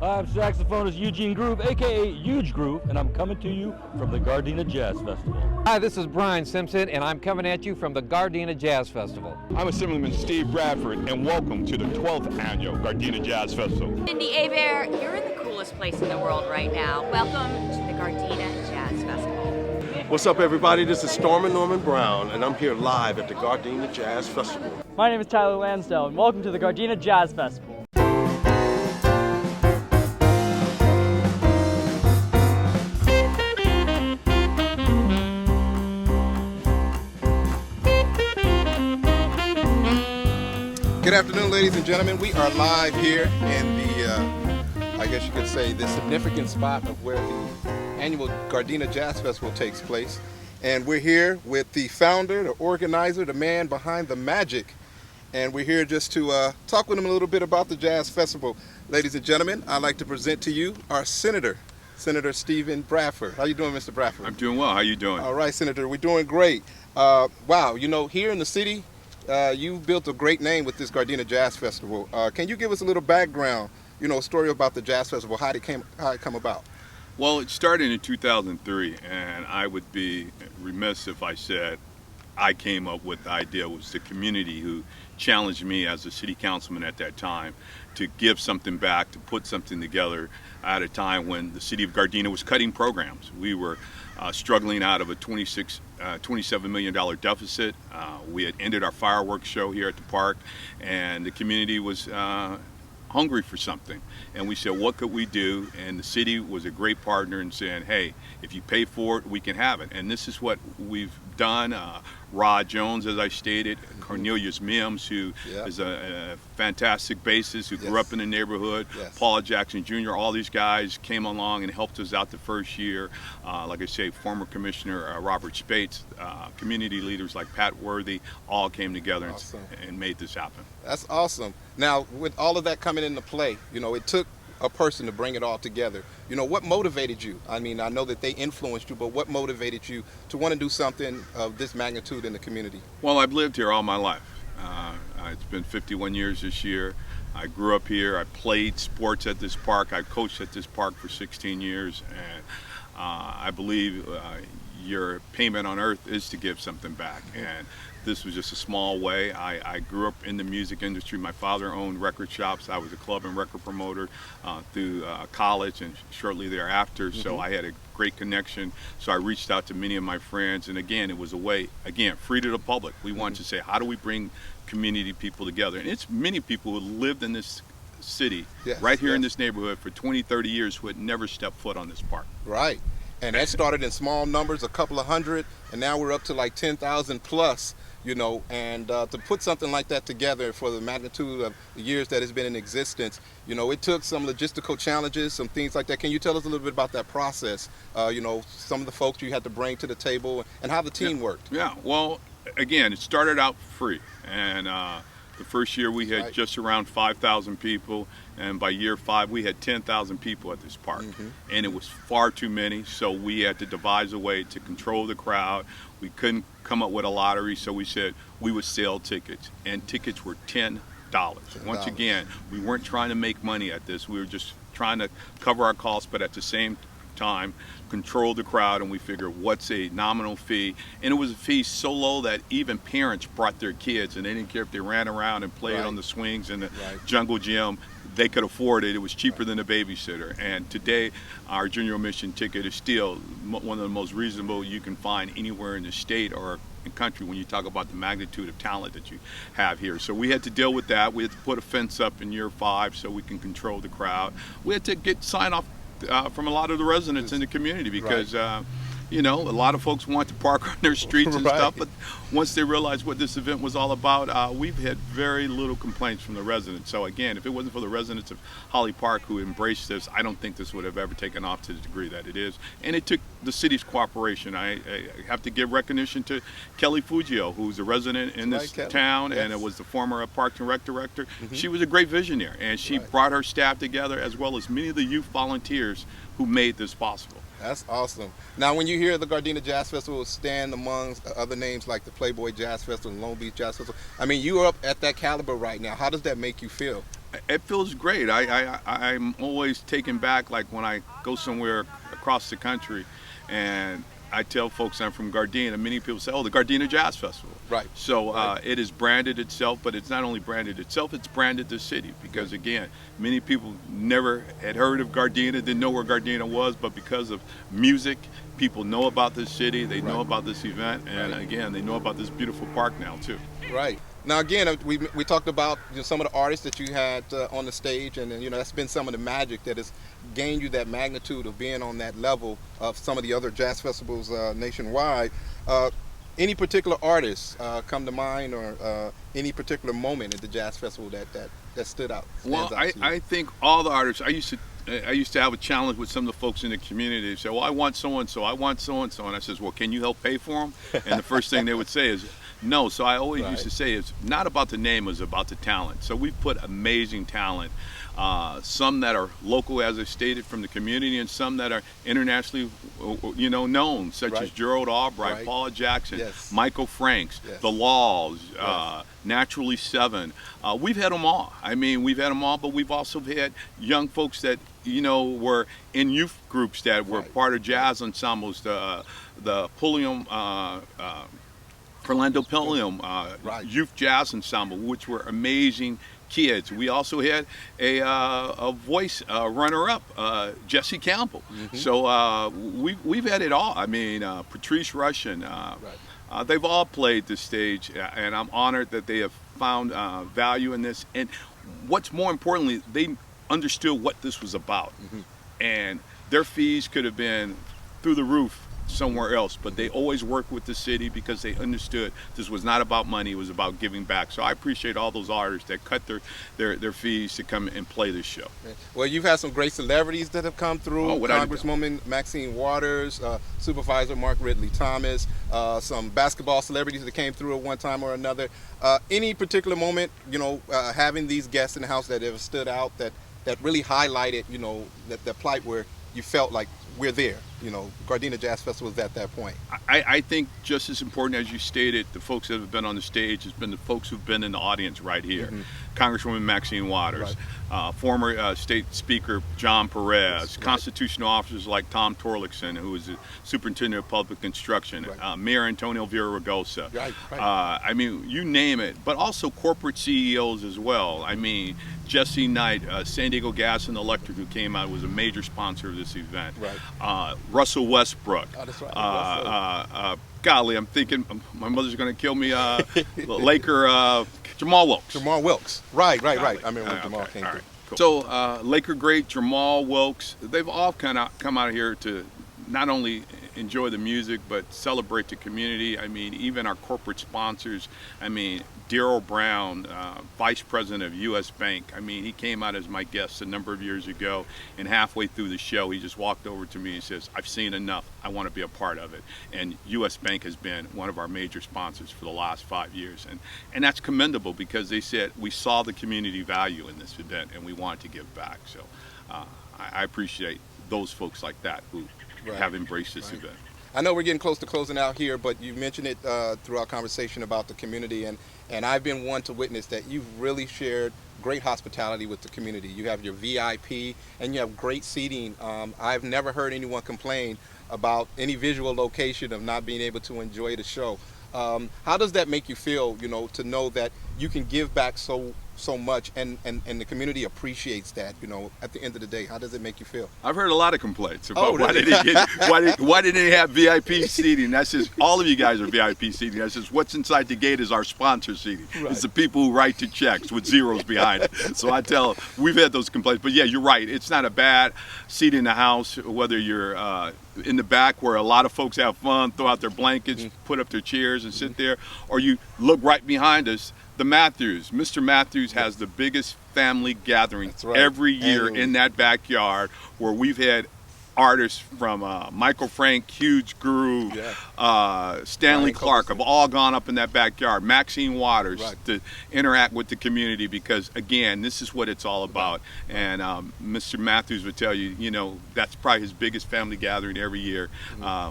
I'm saxophonist Eugene Groove, aka Huge Groove, and I'm coming to you from the Gardena Jazz Festival. Hi, this is Brian Simpson, and I'm coming at you from the Gardena Jazz Festival. I'm Assemblyman Steve Bradford, and welcome to the 12th Annual Gardena Jazz Festival. Cindy Aver, you're in the coolest place in the world right now. Welcome to the Gardena Jazz Festival. What's up, everybody? This is Stormin' Norman Brown, and I'm here live at the Gardena Jazz Festival. My name is Tyler Lansdale, and welcome to the Gardena Jazz Festival. Good afternoon, ladies and gentlemen. We are live here in the, I guess you could say, the significant spot of where the annual Gardena Jazz Festival takes place. And we're here with the founder, the organizer, the man behind the magic. And we're here just to talk with him a little bit about the Jazz Festival. Ladies and gentlemen, I'd like to present to you our Senator, Senator Stephen Bradford. How you doing, Mr. Bradford? I'm doing well. How you doing? All right, Senator, we're doing great. Wow, you know, here in the city, you've built a great name with this Gardena Jazz Festival. Can you give us a little background, you know, a story about the Jazz Festival, how it come about? Well, it started in 2003, and I would be remiss if I said I came up with the idea. It was the community who challenged me as a city councilman at that time to give something back, to put something together at a time when the city of Gardena was cutting programs. We were struggling out of a $27 million deficit. We had ended our fireworks show here at the park, and the community was hungry for something. And we said, what could we do? And the city was a great partner in saying, hey, if you pay for it, we can have it. And this is what we've done. Rod Jones, as I stated, Cornelius Mims, who is a fantastic bassist who grew up in the neighborhood, Paul Jackson Jr., all these guys came along and helped us out the first year. Like I say, former Commissioner Robert Spates, community leaders like Pat Worthy, all came together and made this happen. That's awesome. Now, with all of that coming into play, you know, it took a person to bring it all together. You know, what motivated you? I mean, I know that they influenced you, but what motivated you to want to do something of this magnitude in the community? Well, I've lived here all my life. It's been 51 years this year. I grew up here. I played sports at this park. I coached at this park for 16 years. And I believe your payment on earth is to give something back. And this was just a small way. I grew up in the music industry. My father owned record shops. I was a club and record promoter through college and shortly thereafter. So I had a great connection. So I reached out to many of my friends. And again, it was a way, again, free to the public. We wanted to say, how do we bring community people together? And it's many people who lived in this city, right here in this neighborhood for 20, 30 years who had never stepped foot on this park. Right. And that started in small numbers, a couple of hundred, and now we're up to like 10,000 plus. You know, and to put something like that together for the magnitude of the years that it's been in existence, you know, it took some logistical challenges, some things like that. Can you tell us a little bit about that process? You know, some of the folks you had to bring to the table and how the team worked. Yeah, well, again, it started out free. And the first year we had just around 5,000 people. And by year 5, we had 10,000 people at this park. And it was far too many, so we had to devise a way to control the crowd. We couldn't come up with a lottery, so we said we would sell tickets. And tickets were $10. Once again, we weren't trying to make money at this. We were just trying to cover our costs, but at the same time, control the crowd, and we figured what's a nominal fee. And it was a fee so low that even parents brought their kids, and they didn't care if they ran around and played on the swings in the jungle gym. They could afford it. It was cheaper than a babysitter. And today, our junior admission ticket is still one of the most reasonable you can find anywhere in the state or in country when you talk about the magnitude of talent that you have here. So we had to deal with that. We had to put a fence up in year 5 so we can control the crowd. We had to get sign off from a lot of the residents in the community because you know, a lot of folks want to park on their streets and stuff, but once they realized what this event was all about, we've had very little complaints from the residents. So again, if it wasn't for the residents of Holly Park who embraced this, I don't think this would have ever taken off to the degree that it is. And it took the city's cooperation. I have to give recognition to Kelly Fugio, who's a resident in this town, and it was the former Parks and Rec director. She was a great visionary, and she brought her staff together as well as many of the youth volunteers who made this possible. That's awesome. Now, when you hear the Gardena Jazz Festival stand amongst other names like the Playboy Jazz Festival and Long Beach Jazz Festival, I mean, you are up at that caliber right now. How does that make you feel? It feels great. I'm always taken back, like when I go somewhere across the country, and I tell folks I'm from Gardena. Many people say, "Oh, the Gardena Jazz Festival." Right. So it is branded itself, but it's not only branded itself; it's branded the city. Because again, many people never had heard of Gardena, didn't know where Gardena was, but because of music, people know about this city. They know about this event, and again, they know about this beautiful park now too. Right. Now, again, we talked about some of the artists that you had on the stage, and that's been some of the magic that has gained you that magnitude of being on that level of some of the other jazz festivals nationwide. Any particular artists come to mind, or any particular moment at the jazz festival that stood out? Well, I think all the artists. I used to have a challenge with some of the folks in the community. They say, "Well, I want so and so. I want so and so," and I says, "Well, can you help pay for them?" And the first thing they would say is, "No." So I always used to say it's not about the name, it's about the talent. So we've put amazing talent, some that are local, as I stated, from the community, and some that are internationally, known, such as Gerald Albright, Paula Jackson, Michael Franks, The Laws, Naturally Seven. We've had them all. I mean, we've had them all, but we've also had young folks that were in youth groups that were part of jazz ensembles. The Pulliam. Orlando Pulliam Youth Jazz Ensemble, which were amazing kids. We also had a voice runner-up, Jesse Campbell. So we've had it all. I mean, Patrice Rushen. They've all played the stage, and I'm honored that they have found value in this. And what's more importantly, they understood what this was about, and their fees could have been through the roof somewhere else, but they always worked with the city because they understood this was not about money, it was about giving back. So I appreciate all those artists that cut their fees to come and play this show. Well, you've had some great celebrities that have come through. Congresswoman Maxine Waters, Supervisor Mark Ridley Thomas, some basketball celebrities that came through at one time or another. Any particular moment, having these guests in the house that have stood out, that really highlighted, that plight where you felt like we're there? Gardena Jazz Festival is at that point. I think just as important as you stated, the folks that have been on the stage has been the folks who've been in the audience right here. Congresswoman Maxine Waters, former State Speaker John Perez, constitutional officers like Tom Torlakson, who is the Superintendent of Public Instruction, Mayor Antonio Villaraigosa. I mean, you name it, but also corporate CEOs as well. I mean, Jesse Knight, San Diego Gas and Electric, who came out, was a major sponsor of this event. Russell Westbrook. Golly, I'm thinking my mother's going to kill me. Laker Jamal Wilkes. Jamal Wilkes. Right. I remember when Jamal came through. Cool. So Laker great Jamal Wilkes, they've all kind of come out here to not only enjoy the music but celebrate the community. I mean, even our corporate sponsors. I mean, Darryl Brown, Vice President of U.S. Bank. I mean, he came out as my guest a number of years ago, and halfway through the show, he just walked over to me and says, "I've seen enough. I want to be a part of it." And U.S. Bank has been one of our major sponsors for the last 5 years, and that's commendable because they said we saw the community value in this event and we wanted to give back. So I appreciate those folks like that who have embraced this event. I know we're getting close to closing out here, but you mentioned it through our conversation about the community, and I've been one to witness that you've really shared great hospitality with the community. You have your VIP, and you have great seating. I've never heard anyone complain about any visual location of not being able to enjoy the show. How does that make you feel, to know that you can give back so much and the community appreciates that, at the end of the day? How does it make you feel? I've heard a lot of complaints about why didn't they have VIP seating? That's just, all of you guys are VIP seating. That's just, what's inside the gate is our sponsor seating. It's the people who write the checks with zeros behind it. So I tell, we've had those complaints, but yeah, you're right. It's not a bad seat in the house, whether you're in the back where a lot of folks have fun, throw out their blankets, put up their chairs and sit there, or you look right behind us. The Matthews, Mr. Matthews has the biggest family gathering every year in that backyard, where we've had artists from Michael Frank, Huge Groove, Stanley Brian Clark Culbertson. have all gone up in that backyard. Maxine Waters Right. to interact with the community because, again, this is what it's all about. And Mr. Matthews would tell you, you know, that's probably his biggest family gathering every year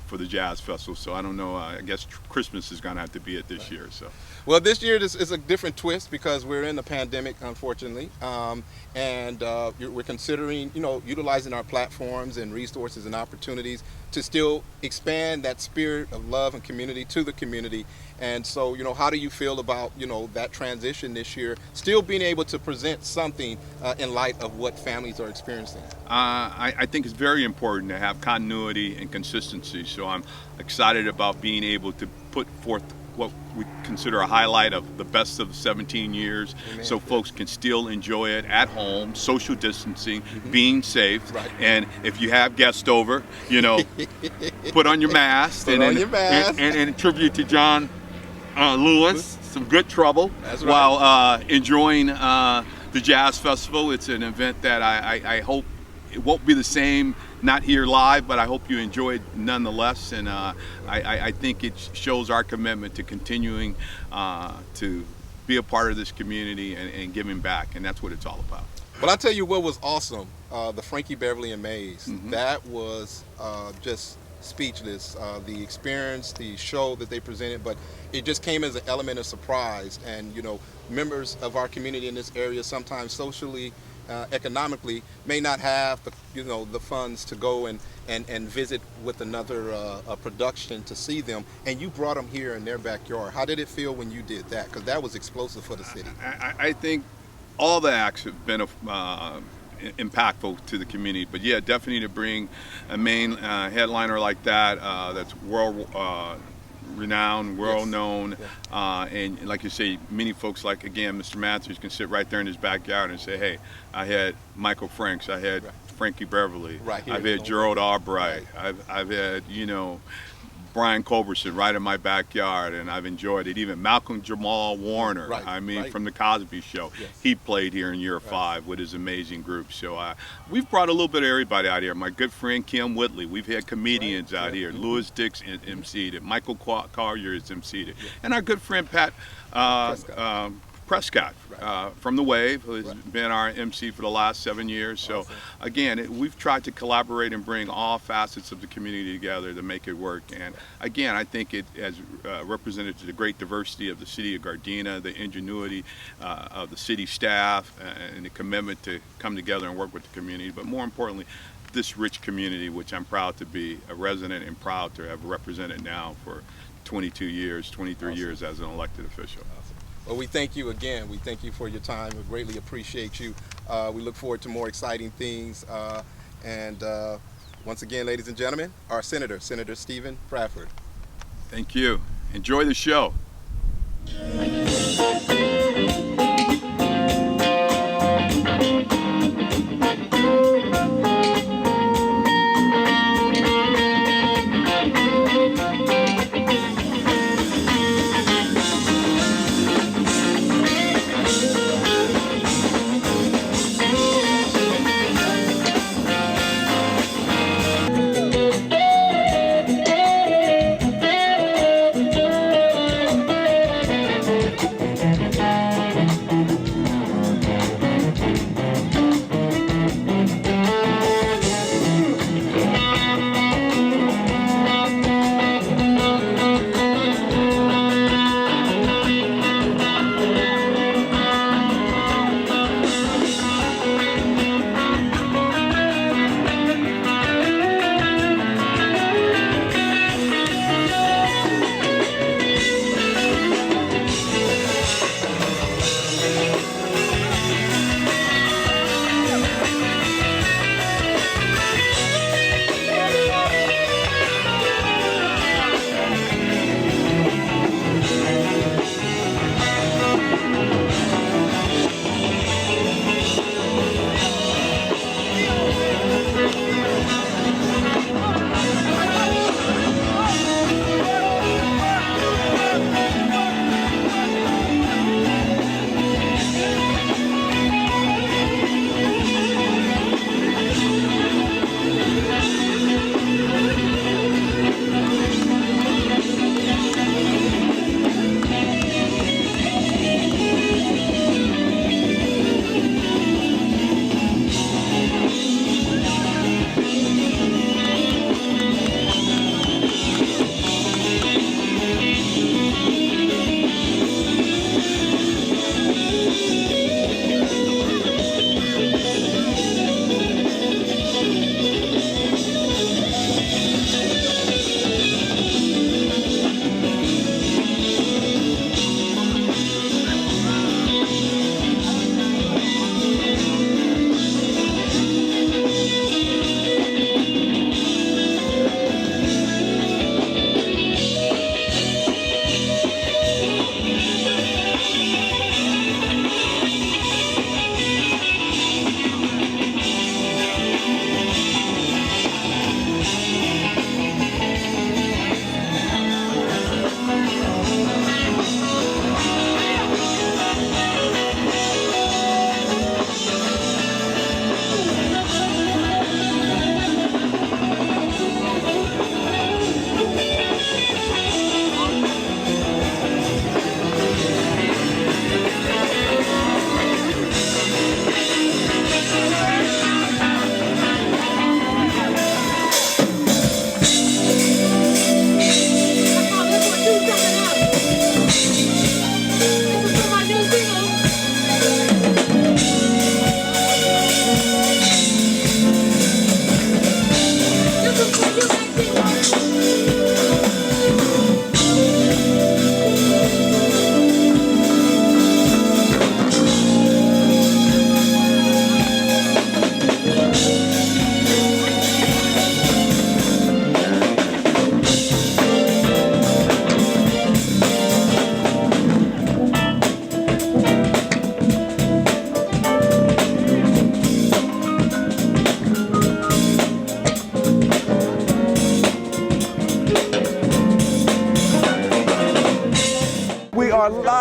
for the Jazz Festival. So I don't know, I guess Christmas is going to have to be it this year. So. Well, this year is a different twist because we're in the pandemic, unfortunately, and we're considering, you know, utilizing our platforms and resources and opportunities to still expand that spirit of love and community to the community. And so, you know, how do you feel about, you know, that transition this year, still being able to present something in light of what families are experiencing? I think it's very important to have continuity and consistency. So I'm excited about being able to put forth what we consider a highlight of the best of 17 years. Amen. So folks can still enjoy it at home, social distancing, being safe. Right. And if you have guests over, you know, put on your mask. Put on your mask. And in tribute to John Lewis, some good trouble. That's right. While enjoying the Jazz Festival. It's an event that I hope it won't be the same, not here live, but I hope you enjoy it nonetheless. And I think it shows our commitment to continuing to be a part of this community and giving back, and that's what it's all about. Well, I'll tell you what was awesome, the Frankie Beverly and Mays. That was just speechless. The experience, the show that they presented, but it just came as an element of surprise. And, you know, members of our community in this area, sometimes socially, economically, may not have the, you know, the funds to go and visit with another production to see them, and you brought them here in their backyard. How did it feel when you did that? Because that was explosive for the city. I think all the acts have been impactful to the community, but yeah, definitely to bring a main headliner like that, that's world renowned, world known, and like you say, many folks like, again, Mr. Matthews can sit right there in his backyard and say, hey, I had Michael Franks, I had Frankie Beverly, Right here. I've had Gerald Albright, I've had, you know, Brian Culbertson right in my backyard, and I've enjoyed it. Even Malcolm Jamal Warner, from the Cosby Show, he played here in year 5 with his amazing group. So we've brought a little bit of everybody out here. My good friend Kim Whitley, we've had comedians out here. Louis Dix emceed it, Michael Collier is emceed it, and our good friend Pat Prescott from The Wave, who has been our MC for the last 7 years. So again, we've tried to collaborate and bring all facets of the community together to make it work. And again, I think it has represented the great diversity of the city of Gardena, the ingenuity of the city staff, and the commitment to come together and work with the community. But more importantly, this rich community, which I'm proud to be a resident and proud to have represented now for 22 years, 23 years as an elected official. Well, we thank you again. We thank you for your time. We greatly appreciate you. We look forward to more exciting things. And once again, ladies and gentlemen, our Senator Stephen Bradford. Thank you. Enjoy the show.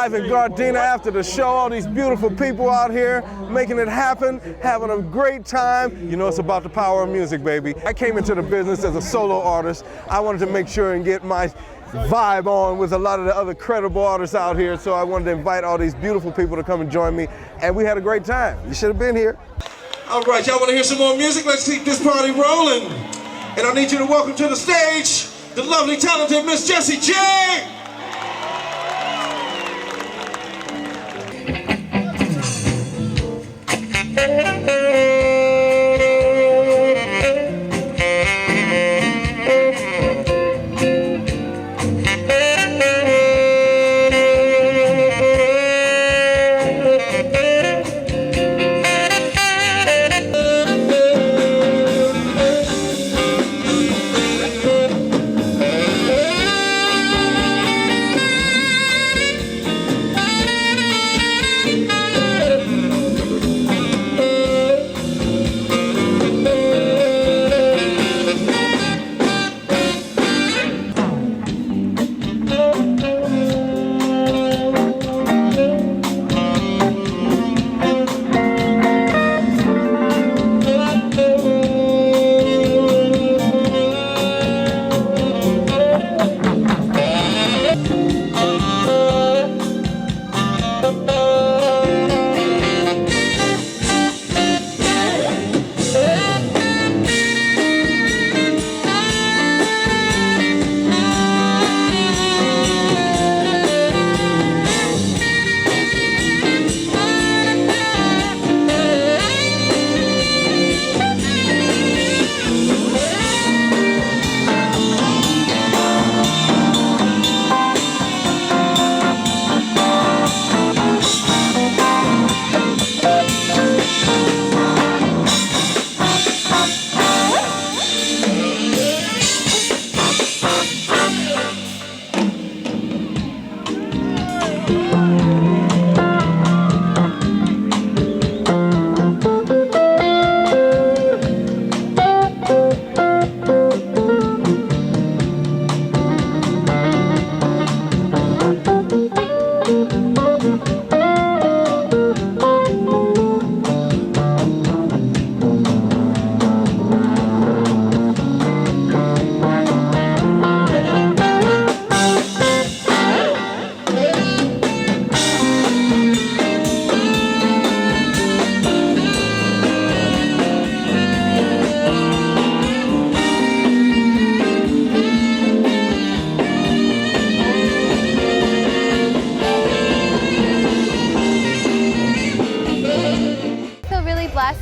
live in Gardena after the show. All these beautiful people out here making it happen, having a great time. You know, it's about the power of music, baby. I came into the business as a solo artist. I wanted to make sure and get my vibe on with a lot of the other credible artists out here, so I wanted to invite all these beautiful people to come and join me, and we had a great time. You should have been here. All right, y'all want to hear some more music? Let's keep this party rolling. And I need you to welcome to the stage the lovely, talented Miss Jessie J.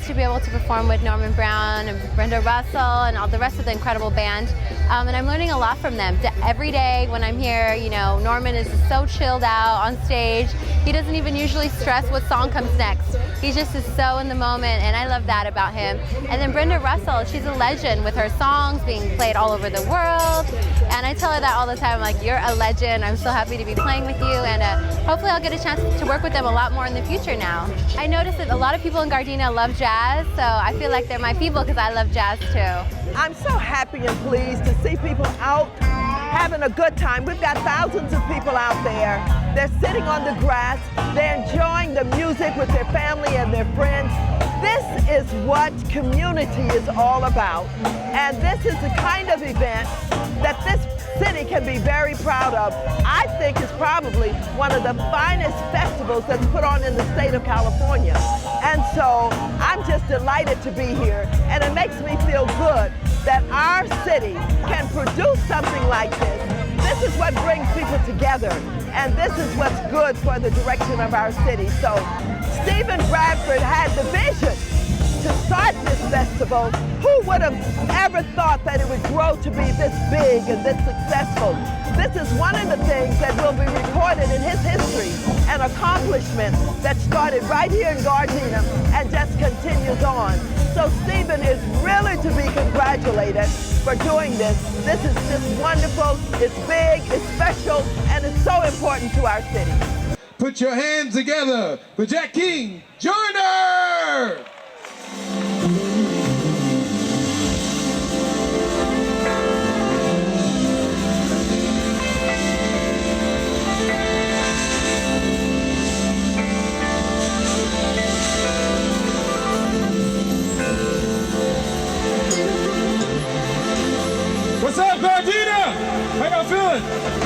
To be able to perform with Norman Brown and Brenda Russell and all the rest of the incredible band. And I'm learning a lot from them. Every day when I'm here, you know, Norman is so chilled out on stage. He doesn't even usually stress what song comes next. He just is so in the moment, and I love that about him. And then Brenda Russell, she's a legend with her songs being played all over the world. And I tell her that all the time, like, you're a legend. I'm so happy to be playing with you, and hopefully I'll get a chance to work with them a lot more in the future now. I noticed that a lot of people in Gardena love jazz, so I feel like they're my people because I love jazz too. I'm so happy and pleased to see people out having a good time. We've got thousands of people out there. They're sitting on the grass. They're enjoying the music with their family and their friends. This is what community is all about. And this is the kind of event that this city can be very proud of. I think it's probably one of the finest festivals that's put on in the state of California. And so I'm just delighted to be here, and it makes me feel good that our city can produce something like this. This is what brings people together, and this is what's good for the direction of our city. So Stephen Bradford had the vision to start this festival. Who would have ever thought that it would grow to be this big and this successful? This is one of the things that will be recorded in his history, an accomplishment that started right here in Gardena and just continues on. So Stephen is really to be congratulated for doing this. This is just wonderful, it's big, it's special, and it's so important to our city. Put your hands together for Jack King Joyner! What's up, Gardena? How y'all feeling?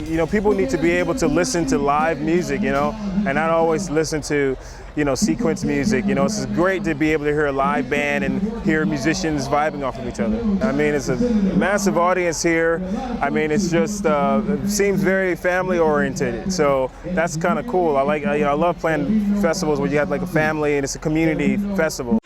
You know, people need to be able to listen to live music, you know, and not always listen to, you know, sequence music. You know, it's great to be able to hear a live band and hear musicians vibing off of each other. I mean, it's a massive audience here. I mean, it's just, it seems very family oriented. So that's kind of cool. I love playing festivals where you have like a family and it's a community festival.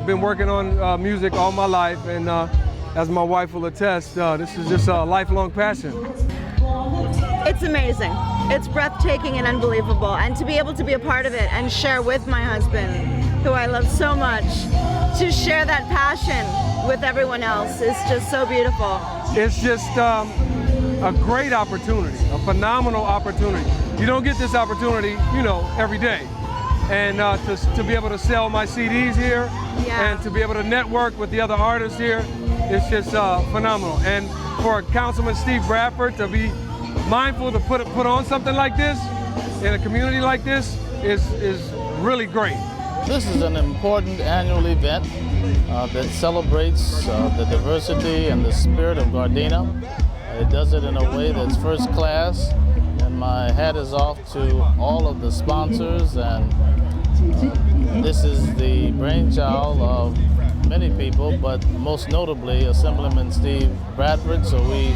been working on music all my life, and as my wife will attest, this is just a lifelong passion. It's amazing. It's breathtaking and unbelievable. And to be able to be a part of it and share with my husband, who I love so much, to share that passion with everyone else is just so beautiful. It's just a great opportunity, a phenomenal opportunity. You don't get this opportunity, you know, every day. And to be able to sell my CDs here, and to be able to network with the other artists here, it's just phenomenal. And for Councilman Steve Bradford to be mindful to put on something like this in a community like this is really great. This is an important annual event that celebrates the diversity and the spirit of Gardena. It does it in a way that's first class, and my hat is off to all of the sponsors, and this is the brainchild of many people, but most notably Assemblyman Steve Bradford, so we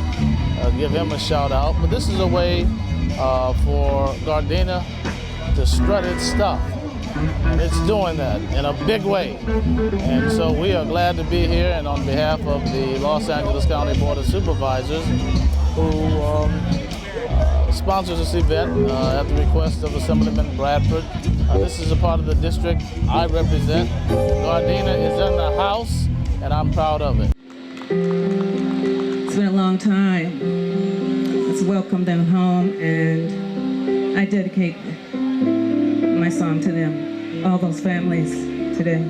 give him a shout out. But this is a way for Gardena to strut its stuff, and it's doing that in a big way. And so we are glad to be here, and on behalf of the Los Angeles County Board of Supervisors, who sponsors this event at the request of Assemblyman Bradford. This is a part of the district I represent. Gardena is in the house, and I'm proud of it. It's been a long time. Let's welcome them home, and I dedicate my song to them, all those families today.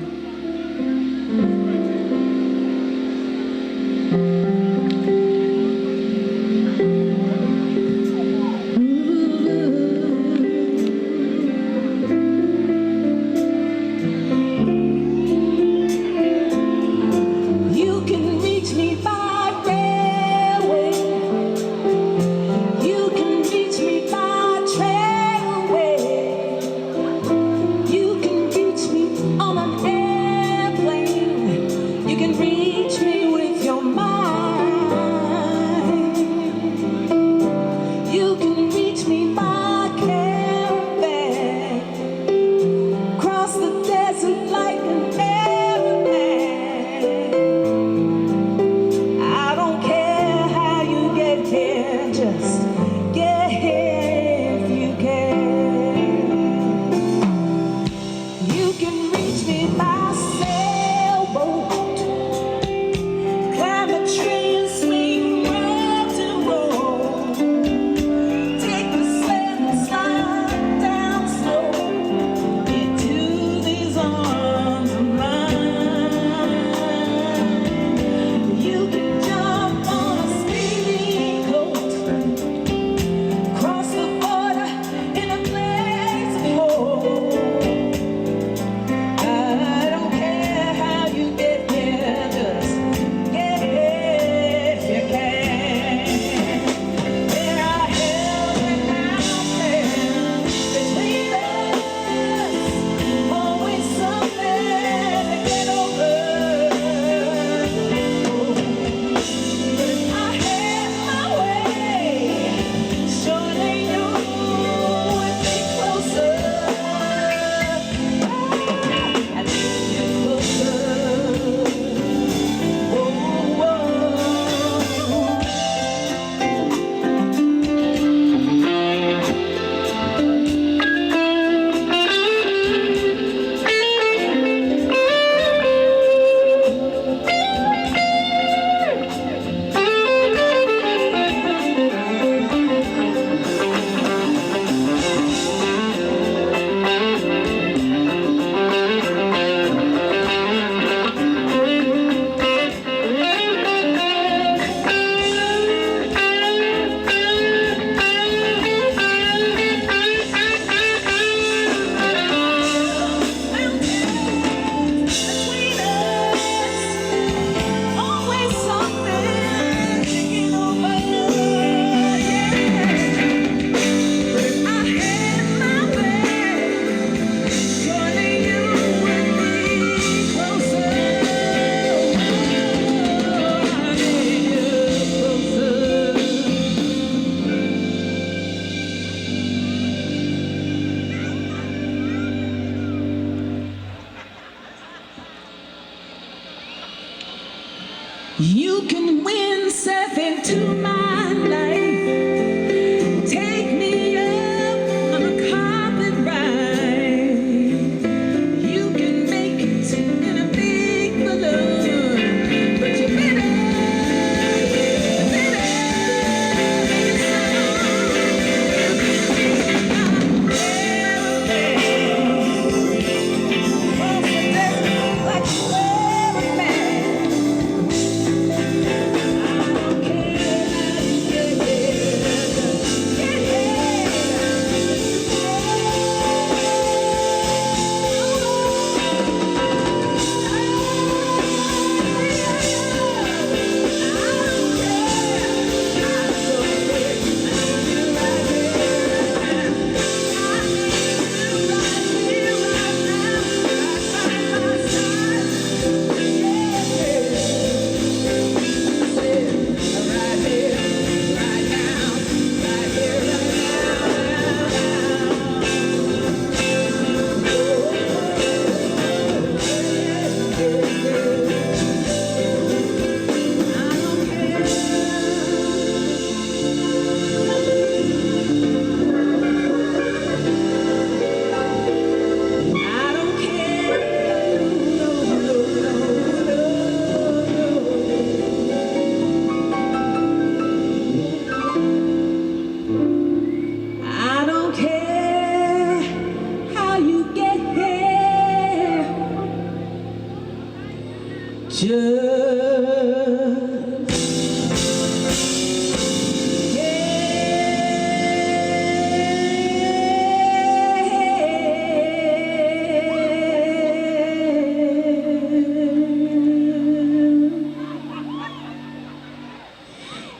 On an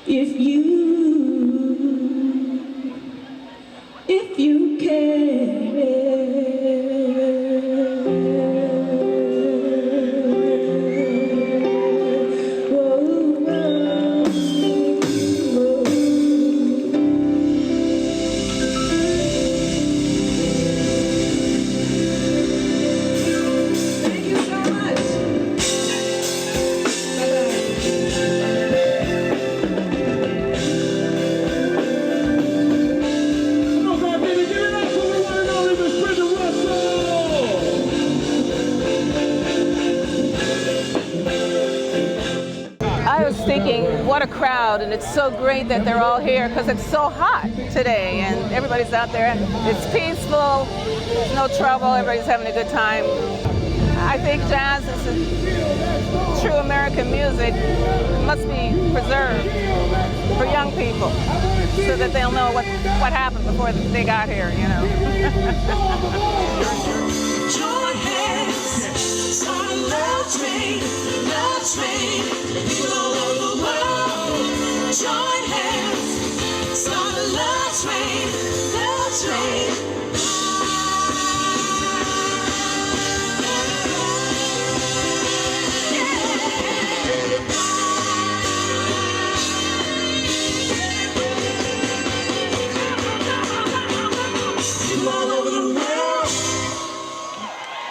If you care. I was thinking, what a crowd, and it's so great that they're all here because it's so hot today and everybody's out there. It's peaceful, there's no trouble, everybody's having a good time. I think jazz is true American music. It must be preserved for young people so that they'll know what happened before they got here, you know. Join hands, start a love train, people all over the world. Join hands, start a love train, love train.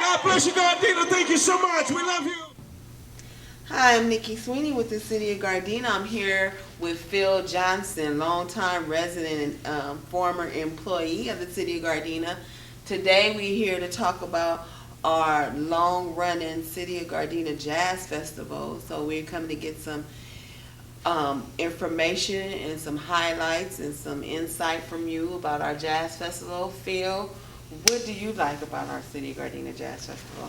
God bless you, Gardena. Thank you so much. We love you. Hi, I'm Nikki Sweeney with the City of Gardena. I'm here with Phil Johnson, longtime resident and former employee of the City of Gardena. Today we're here to talk about our long-running City of Gardena Jazz Festival. So we're coming to get some information and some highlights and some insight from you about our Jazz Festival. Phil, what do you like about our City of Gardena Jazz Festival?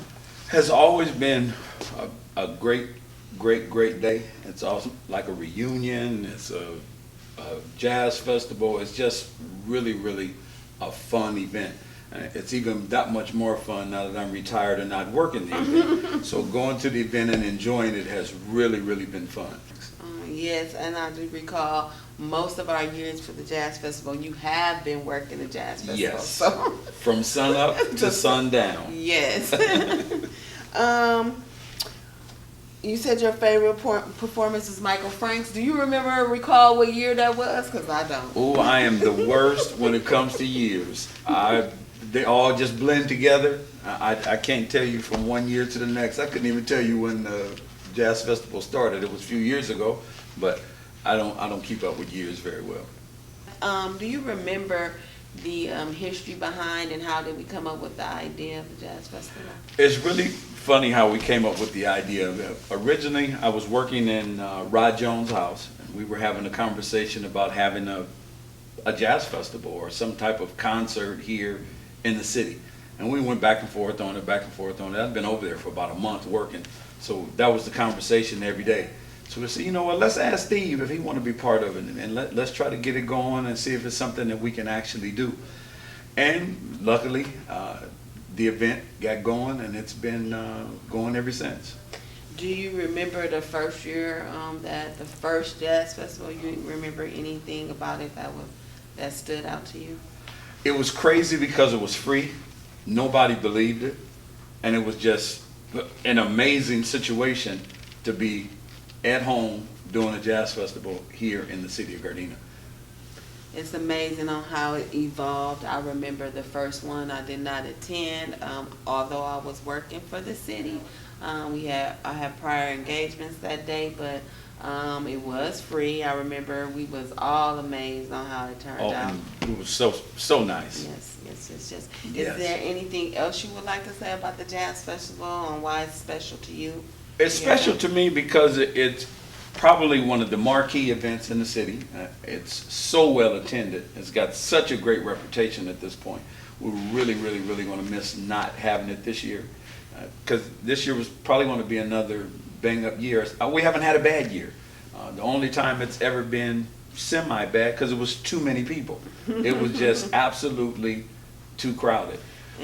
Has always been a great day. It's also like a reunion. It's a jazz festival. It's just really a fun event. It's even that much more fun now that I'm retired and not working the event. So going to the event and enjoying it has really been fun. Yes, and I do recall most of our years for the Jazz Festival, you have been working the Jazz Festival. Yes, so. From sun up to sundown. Yes. You said your favorite performance is Michael Franks. Do you recall what year that was? Because I don't. Oh, I am the worst when it comes to years. They all just blend together. I can't tell you from one year to the next. I couldn't even tell you when the Jazz Festival started. It was a few years ago, but I don't keep up with years very well. Do you remember the history behind and how did we come up with the idea of the Jazz Festival? It's really funny how we came up with the idea of it. Originally, I was working in Rod Jones' house, and we were having a conversation about having a jazz festival or some type of concert here in the city. And we went back and forth on it. I'd been over there for about a month working, so that was the conversation every day. So we said, you know what, let's ask Steve if he want to be part of it, and let's try to get it going and see if it's something that we can actually do. And luckily, the event got going, and it's been going ever since. Do you remember the first year that the first Jazz Festival? You remember anything about it that stood out to you? It was crazy because it was free. Nobody believed it, and it was just an amazing situation to be at home doing a jazz festival here in the City of Gardena. It's amazing on how it evolved. I remember the first one I did not attend, although I was working for the city. I had prior engagements that day, but it was free. I remember we was all amazed on how it turned out. It was so nice. Yes. Is there anything else you would like to say about the Jazz Festival and why it's special to you? It's special to me because it's probably one of the marquee events in the city. It's so well attended. It's got such a great reputation at this point. We're really going to miss not having it this year, because this year was probably going to be another bang-up year. We haven't had a bad year. The only time it's ever been semi-bad because it was too many people. It was just absolutely too crowded.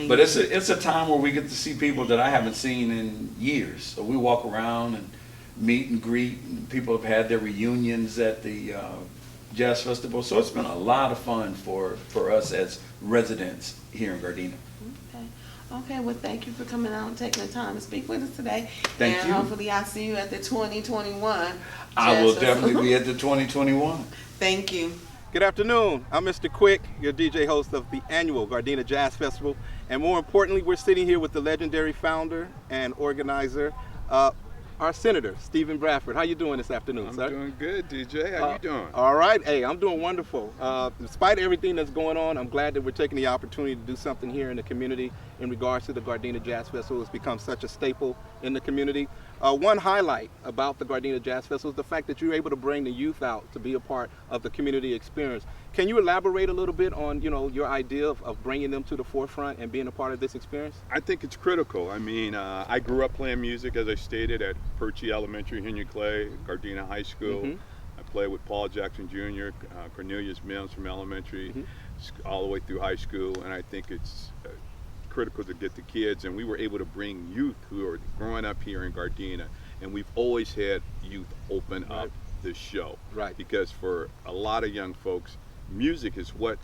But it's a time where we get to see people that I haven't seen in years. So we walk around and meet and greet. And people have had their reunions at the Jazz Festival. So it's been a lot of fun for us as residents here in Gardena. Okay, well, thank you for coming out and taking the time to speak with us today. Thank and you. Hopefully I'll see you at the 2021. I will Jazz definitely Festival. be at the 2021. Thank you. Good afternoon. I'm Mr. Quick, your DJ host of the annual Gardena Jazz Festival. And more importantly, we're sitting here with the legendary founder and organizer, our Senator, Stephen Bradford. How you doing this afternoon, sir? I'm doing good, DJ. How you doing? All right. Hey, I'm doing wonderful. Despite everything that's going on, I'm glad that we're taking the opportunity to do something here in the community in regards to the Gardena Jazz Festival. It's become such a staple in the community. One highlight about the Gardena Jazz Festival is the fact that you're able to bring the youth out to be a part of the community experience. Can you elaborate a little bit on, your idea of bringing them to the forefront and being a part of this experience? I think it's critical. I mean, I grew up playing music, as I stated, at Perchie Elementary, Henry Clay, Gardena High School. Mhm. I played with Paul Jackson Jr., Cornelius Mims from elementary, all the way through high school, and I think it's critical to get the kids, and we were able to bring youth who are growing up here in Gardena, and we've always had youth open up this show. Right. Because for a lot of young folks, music is what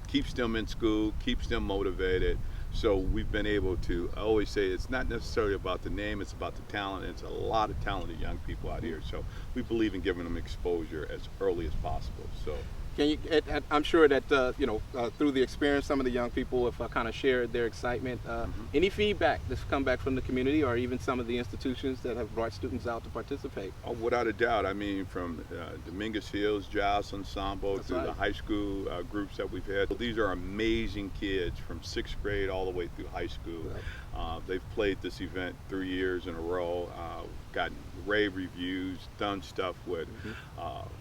keeps them in school, keeps them motivated. So we've been able to, I always say it's not necessarily about the name, it's about the talent. It's a lot of talented young people out here. So we believe in giving them exposure as early as possible. So. Can you? I'm sure that through the experience, some of the young people have kind of shared their excitement. Any feedback that's come back from the community, or even some of the institutions that have brought students out to participate? Oh, without a doubt. I mean, from Dominguez Hills Jazz Ensemble to the high school groups that we've had. These are amazing kids from 6th grade all the way through high school. They've played this event 3 years in a row. Gotten rave reviews, done stuff with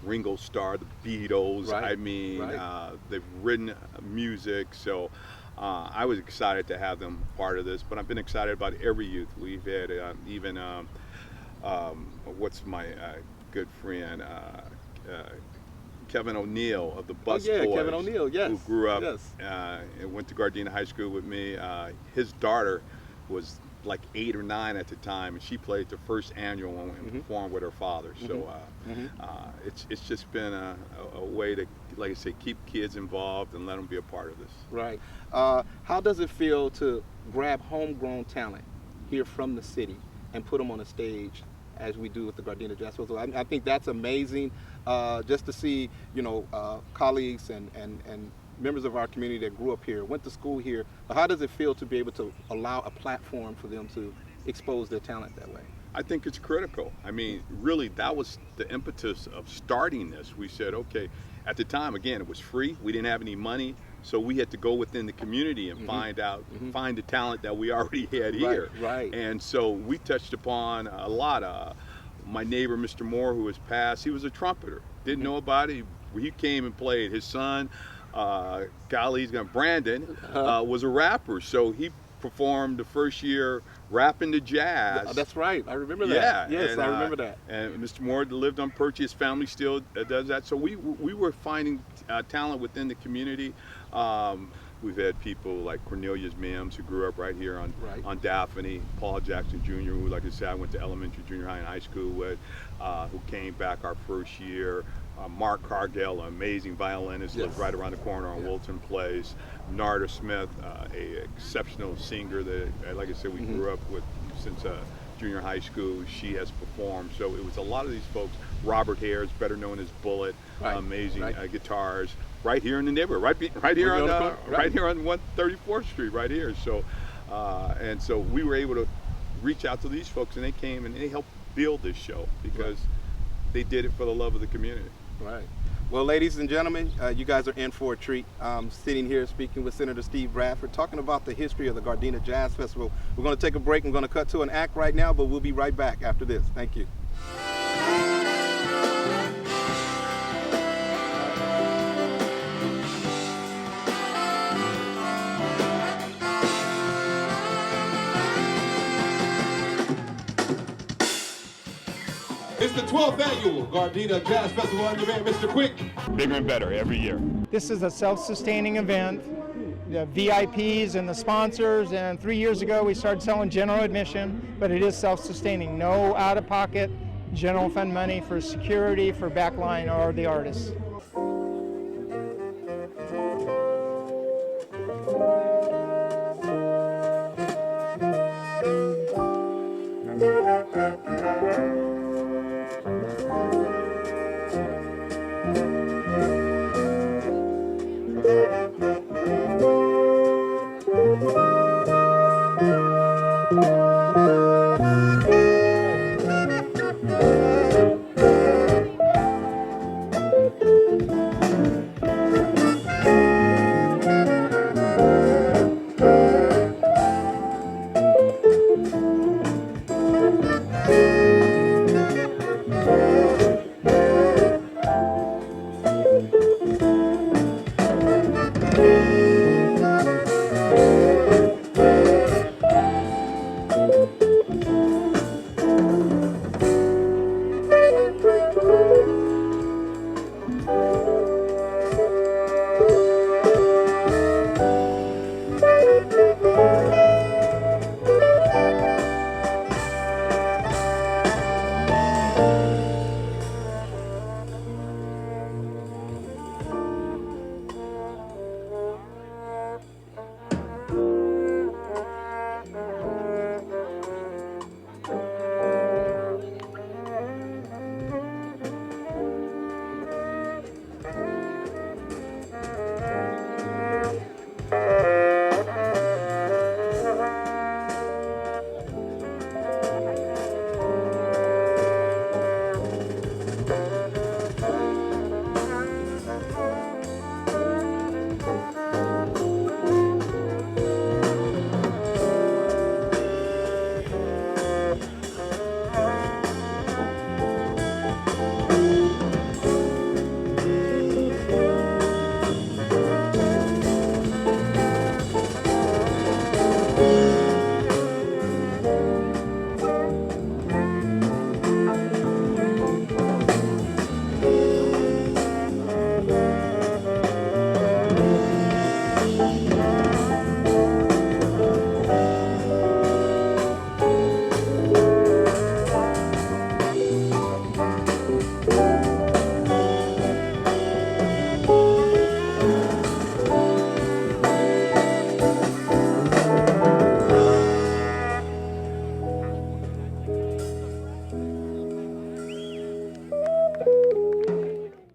Ringo Starr, the Beatles. Right. I mean, Right. they've written music. So I was excited to have them part of this, but I've been excited about every youth. We've had even, what's my good friend, Kevin O'Neill of the Bus Boys. Kevin O'Neill, yes. Who grew up Yes. and went to Gardena High School with me. His daughter was like 8 or 9 at the time, and she played the first annual one and performed with her father. So it's just been a way to, like I say, keep kids involved and let them be a part of this. Right. How does it feel to grab homegrown talent here from the city and put them on a stage as we do with the Gardena Jazz Festival? I think that's amazing, just to see, colleagues and members of our community that grew up here, went to school here. How does it feel to be able to allow a platform for them to expose their talent that way? I think it's critical. I mean, really, that was the impetus of starting this. We said, okay, at the time, again, it was free. We didn't have any money. So we had to go within the community and find the talent that we already had here. Right. And so we touched upon a lot of, my neighbor, Mr. Moore, who has passed, he was a trumpeter. Didn't know about it. He came and played. His son, Brandon, was a rapper. So he performed the first year rapping the jazz. That's right. I remember that. Yeah. Yes, and, I remember that. And Mr. Moore lived on Perchie. His family still does that. So we were finding talent within the community. We've had people like Cornelius Mims, who grew up right here on Daphne, Paul Jackson Jr., who, like I said, I went to elementary, junior high, and high school with, who came back our first year. Mark Cargill, an amazing violinist, lives right around the corner on Wilton Place. Narda Smith, a exceptional singer that, like I said, we grew up with since junior high school. She has performed. So it was a lot of these folks. Robert Harris, better known as Bullet, amazing guitars. Right here in the neighborhood, right here on 134th Street, right here. So, and so we were able to reach out to these folks, and they came and they helped build this show because they did it for the love of the community. Right. Well, ladies and gentlemen, you guys are in for a treat. I'm sitting here speaking with Senator Steve Bradford, talking about the history of the Gardena Jazz Festival. We're going to take a break. I'm going to cut to an act right now, but we'll be right back after this. Thank you. It's the 12th annual Gardena Jazz Festival. I'm your man, Mr. Quick. Bigger and better every year. This is a self-sustaining event. The VIPs and the sponsors, and 3 years ago we started selling general admission, but it is self-sustaining. No out-of-pocket, general fund money for security, for backline, or the artists.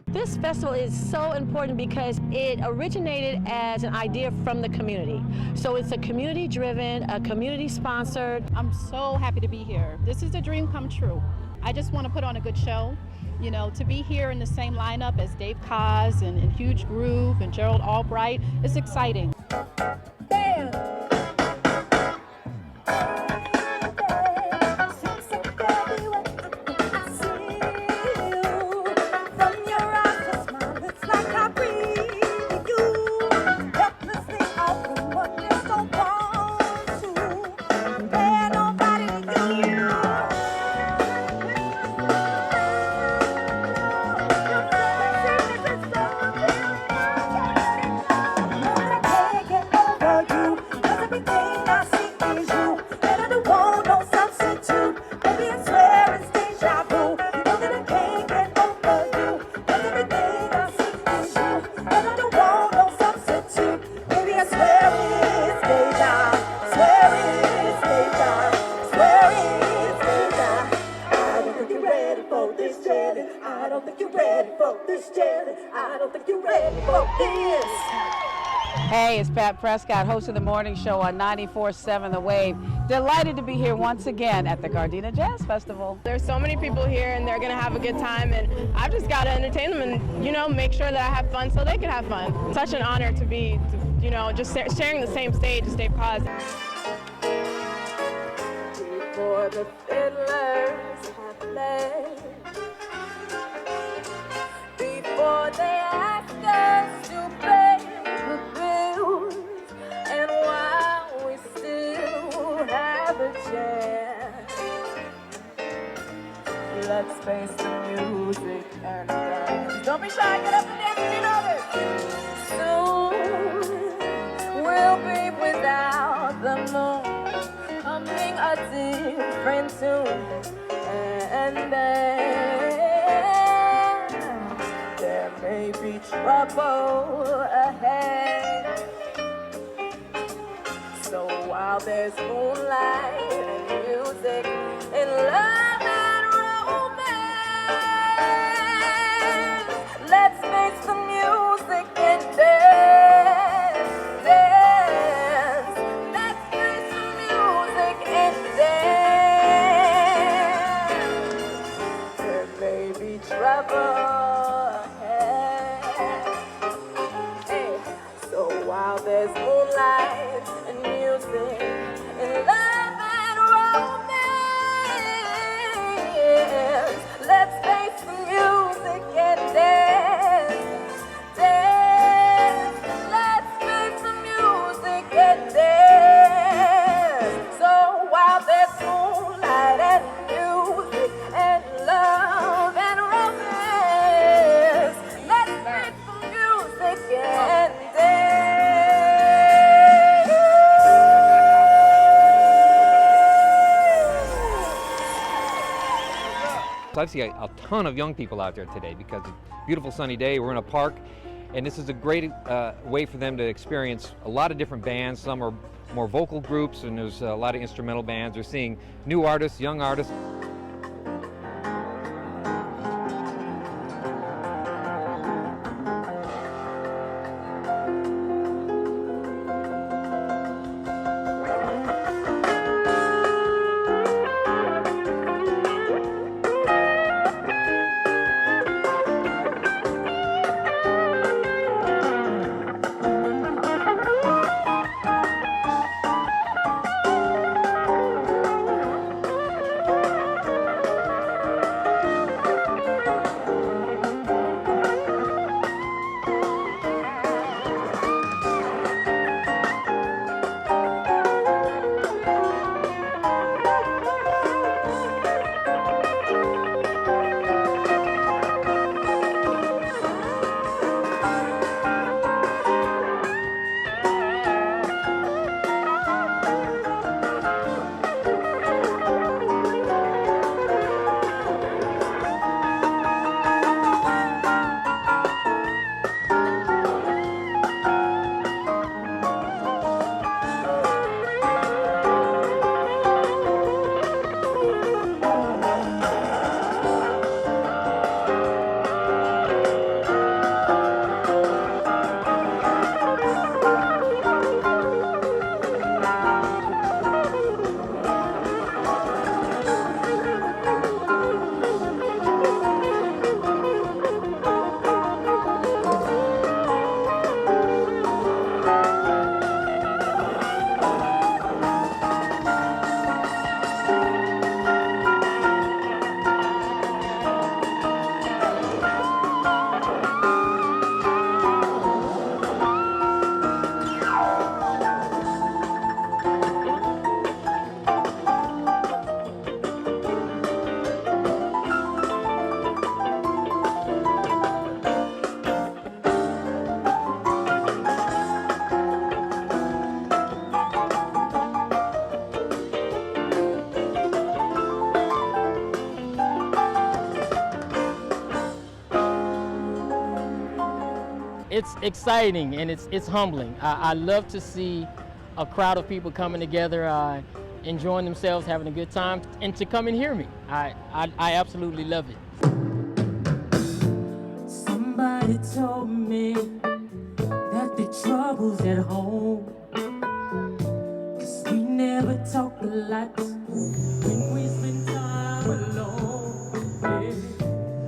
This festival is so important because it originated as an idea from the community. So it's a community-driven, a community-sponsored. I'm so happy to be here. This is a dream come true. I just want to put on a good show. You know, to be here in the same lineup as Dave Koz and Huge Groove and Gerald Albright is exciting. Hey, it's Pat Prescott, host of the morning show on 94.7 The Wave. Delighted to be here once again at the Gardena Jazz Festival. There's so many people here and they're gonna have a good time, and I've just got to entertain them and, you know, make sure that I have fun so they can have fun. It's such an honor to be, you know, just sharing the same stage as Dave Koz. Before the fiddlers have left, before they ask us to pay the bills, and while we still have a chance, let's face the music and dance. Don't be shy, get up and dance if you know this. Soon we'll be without the moon, humming a different tune. and then there may be trouble ahead. So while there's moonlight and music and love and romance, let's face the music and dance, dance. Let's face the music and dance. There may be trouble ahead. Hey. So while there's moonlight and music and love and romance, let's face the music and dance, dance. Let's face the music and dance. So while there's moonlight and music and love and romance, let's face the music and So I see a ton of young people out there today because it's a beautiful sunny day, we're in a park, and this is a great way for them to experience a lot of different bands. Some are more vocal groups and there's a lot of instrumental bands. They're seeing new artists, young artists. It's exciting and it's humbling. I love to see a crowd of people coming together, enjoying themselves, having a good time, and to come and hear me. I absolutely love it. Somebody told me that the trouble's at home, 'cause we never talk a lot when we spend time alone. Yeah.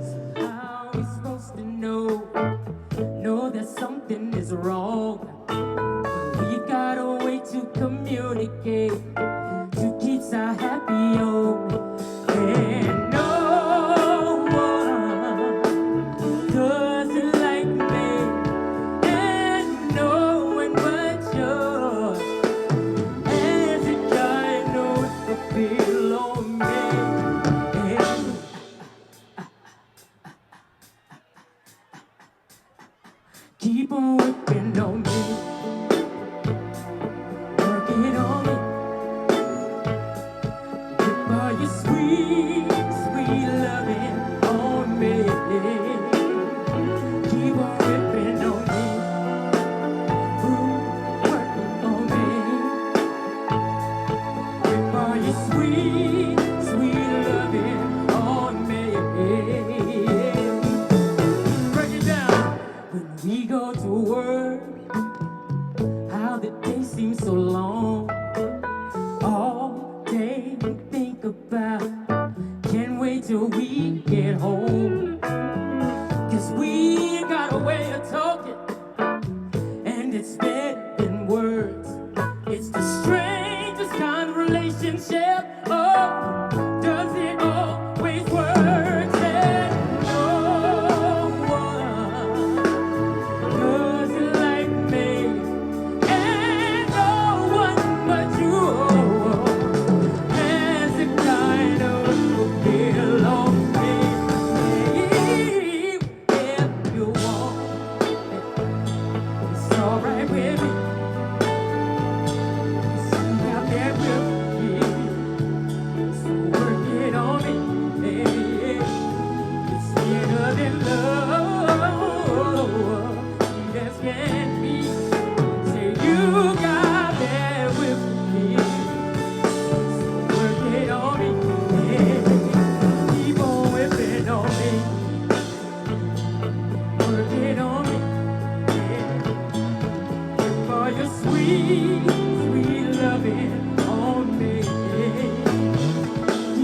So how we supposed to know that something is wrong? We've got a way to communicate to keep our happy home. And no one does it like me, and no one but yours. As a guy knows the feel on me. And keep on working on me, working on me. Goodbye, you sweet, sweet 'cause we got a way of talking, and it's better than words. It's the strangest kind of relationship. Oh, does it always work? And no one does it like me, and no one but you has the kind of feel on me. If you want it, it's alright with me. Sweet, sweet loving on me.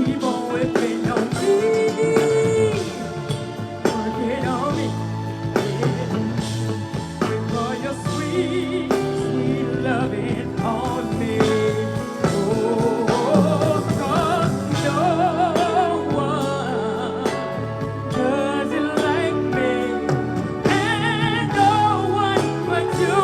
Keep on whipping on me. Working on me. For your sweet, sweet loving on me. Oh, 'cause no one does it like me, and no one but you.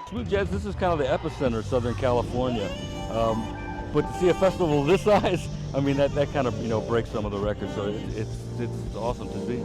Smooth Jazz, this is kind of the epicenter of Southern California. But to see a festival this size, I mean, that kind of, breaks some of the records. So it's awesome to see.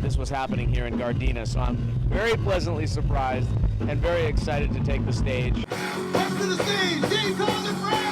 this was happening here in Gardena. So I'm very pleasantly surprised and very excited to take the stage. Welcome to the stage, Dave Collins Brown.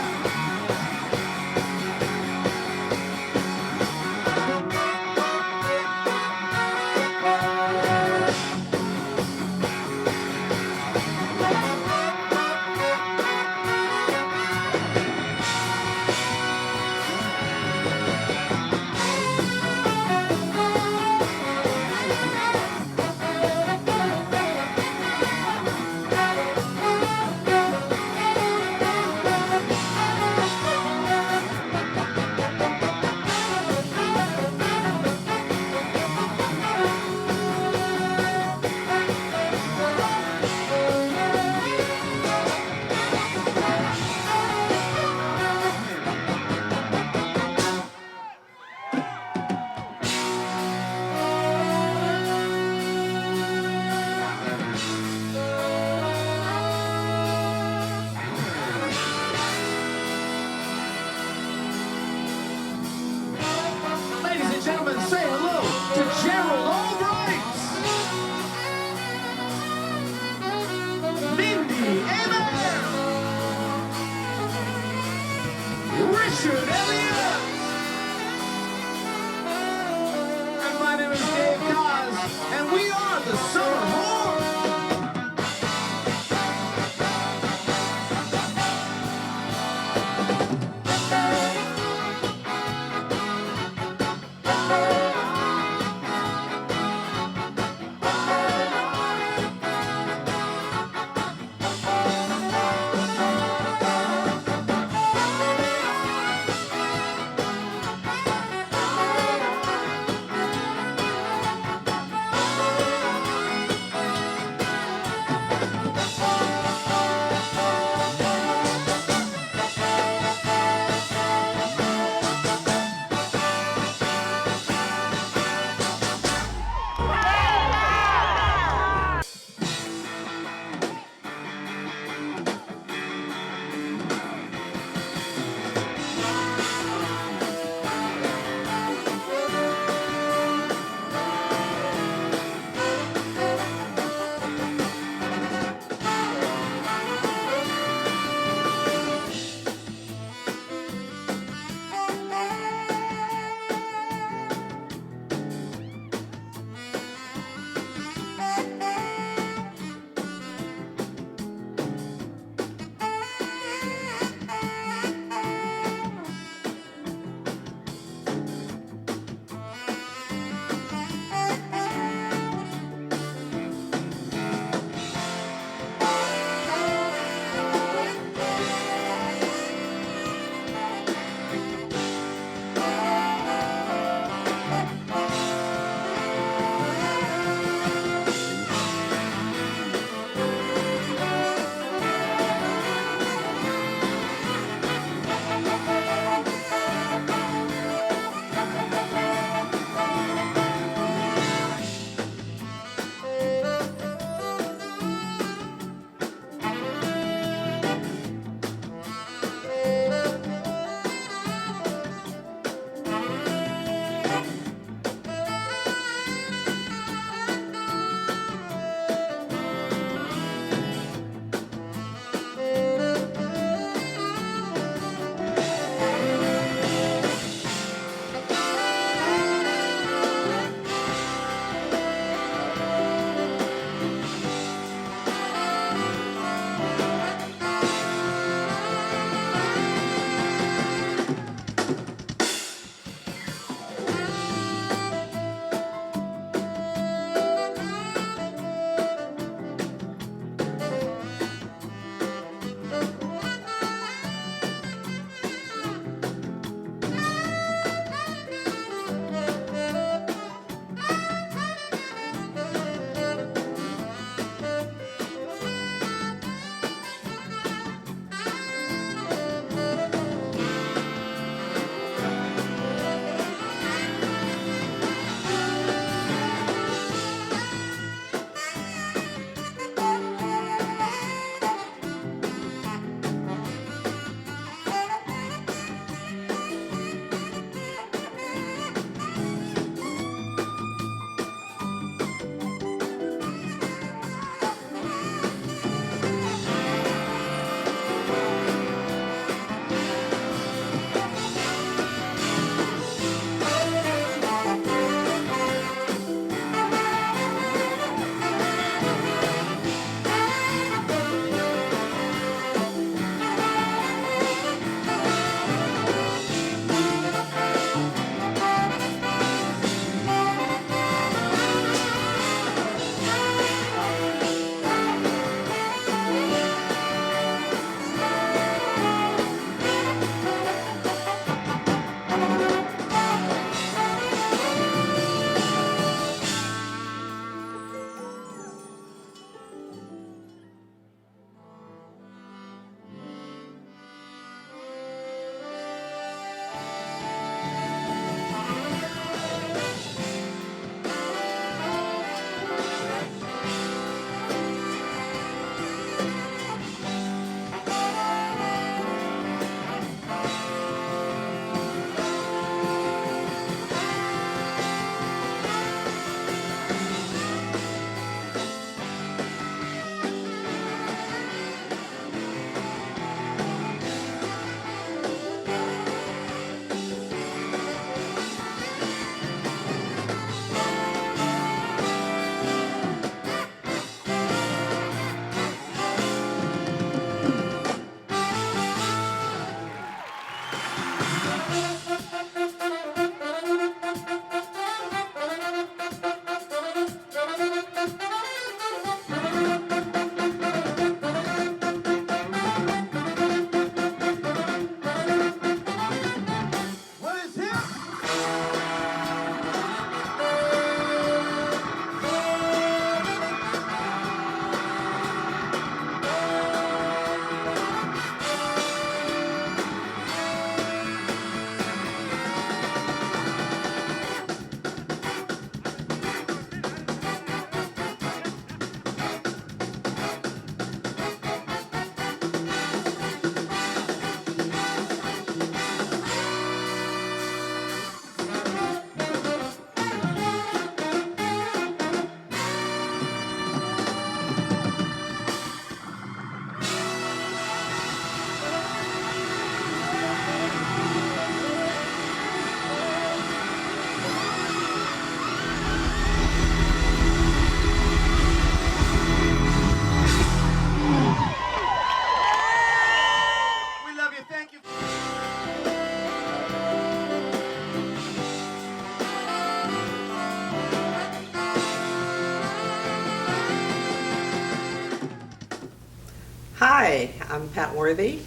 Hi, I'm Pat Worthy,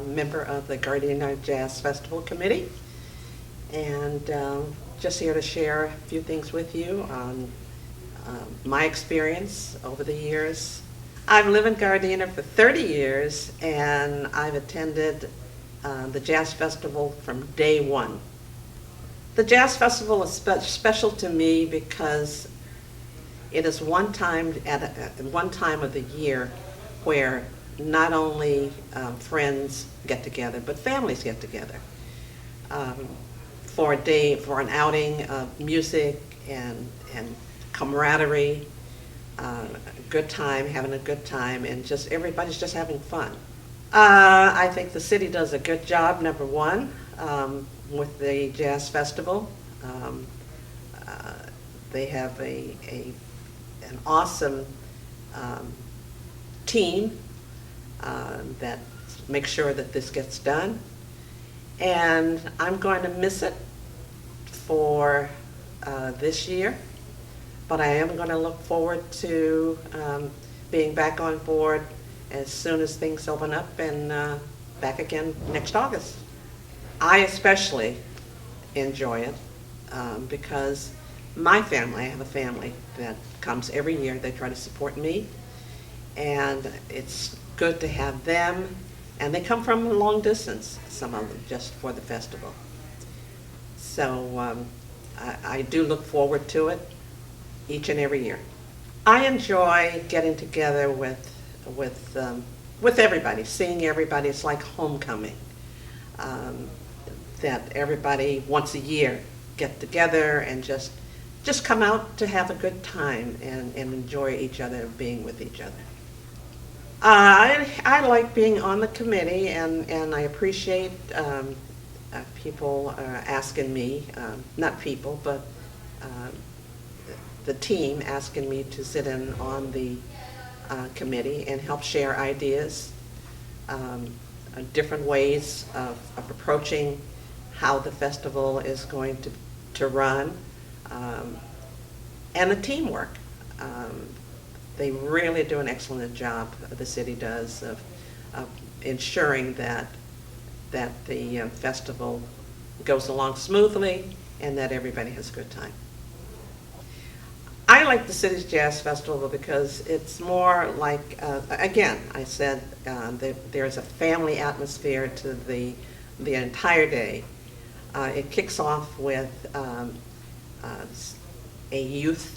member of the Gardena Jazz Festival Committee, and just here to share a few things with you on my experience over the years. I've lived in Gardena for 30 years, and I've attended the Jazz Festival from day one. The Jazz Festival is special to me because it is one time of the year where not only friends get together, but families get together for an outing of music and camaraderie, good time, having a good time, and just everybody's just having fun. I think the city does a good job, number one, with the Jazz Festival. They have an awesome team that makes sure that this gets done. And I'm going to miss it for this year, but I am going to look forward to being back on board as soon as things open up and back again next August. I especially enjoy it because my family, I have a family that comes every year. They try to support me, and it's good to have them, and they come from a long distance, some of them, just for the festival. So I do look forward to it each and every year. I enjoy getting together with everybody, seeing everybody. It's like homecoming, that everybody once a year get together and just come out to have a good time and enjoy each other, being with each other. I like being on the committee, and I appreciate people asking me, not people, but the team asking me to sit in on the committee and help share ideas, different ways of approaching how the festival is going to run, and the teamwork. They really do an excellent job, the city does, of ensuring that the festival goes along smoothly and that everybody has a good time. I like the city's Jazz Festival because it's more like, again, I said that there's a family atmosphere to the entire day. It kicks off with a youth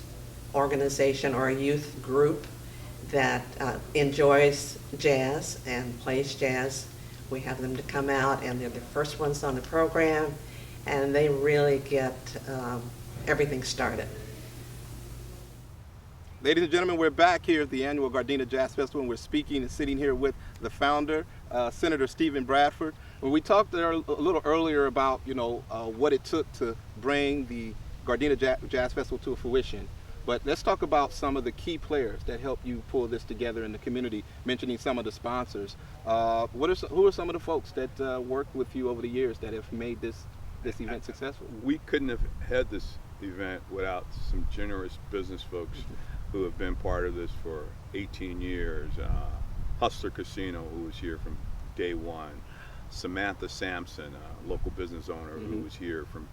organization or a youth group that enjoys jazz and plays jazz. We have them to come out, and they're the first ones on the program, and they really get everything started. Ladies and gentlemen, we're back here at the annual Gardena Jazz Festival, and we're speaking and sitting here with the founder, Senator Steven Bradford. When we talked there a little earlier about, what it took to bring the Gardena Jazz Festival to fruition. But let's talk about some of the key players that helped you pull this together in the community, mentioning some of the sponsors. Who are some of the folks that worked with you over the years that have made this event successful? We couldn't have had this event without some generous business folks who have been part of this for 18 years. Hustler Casino, who was here from day one. Samantha Sampson, a local business owner who was here from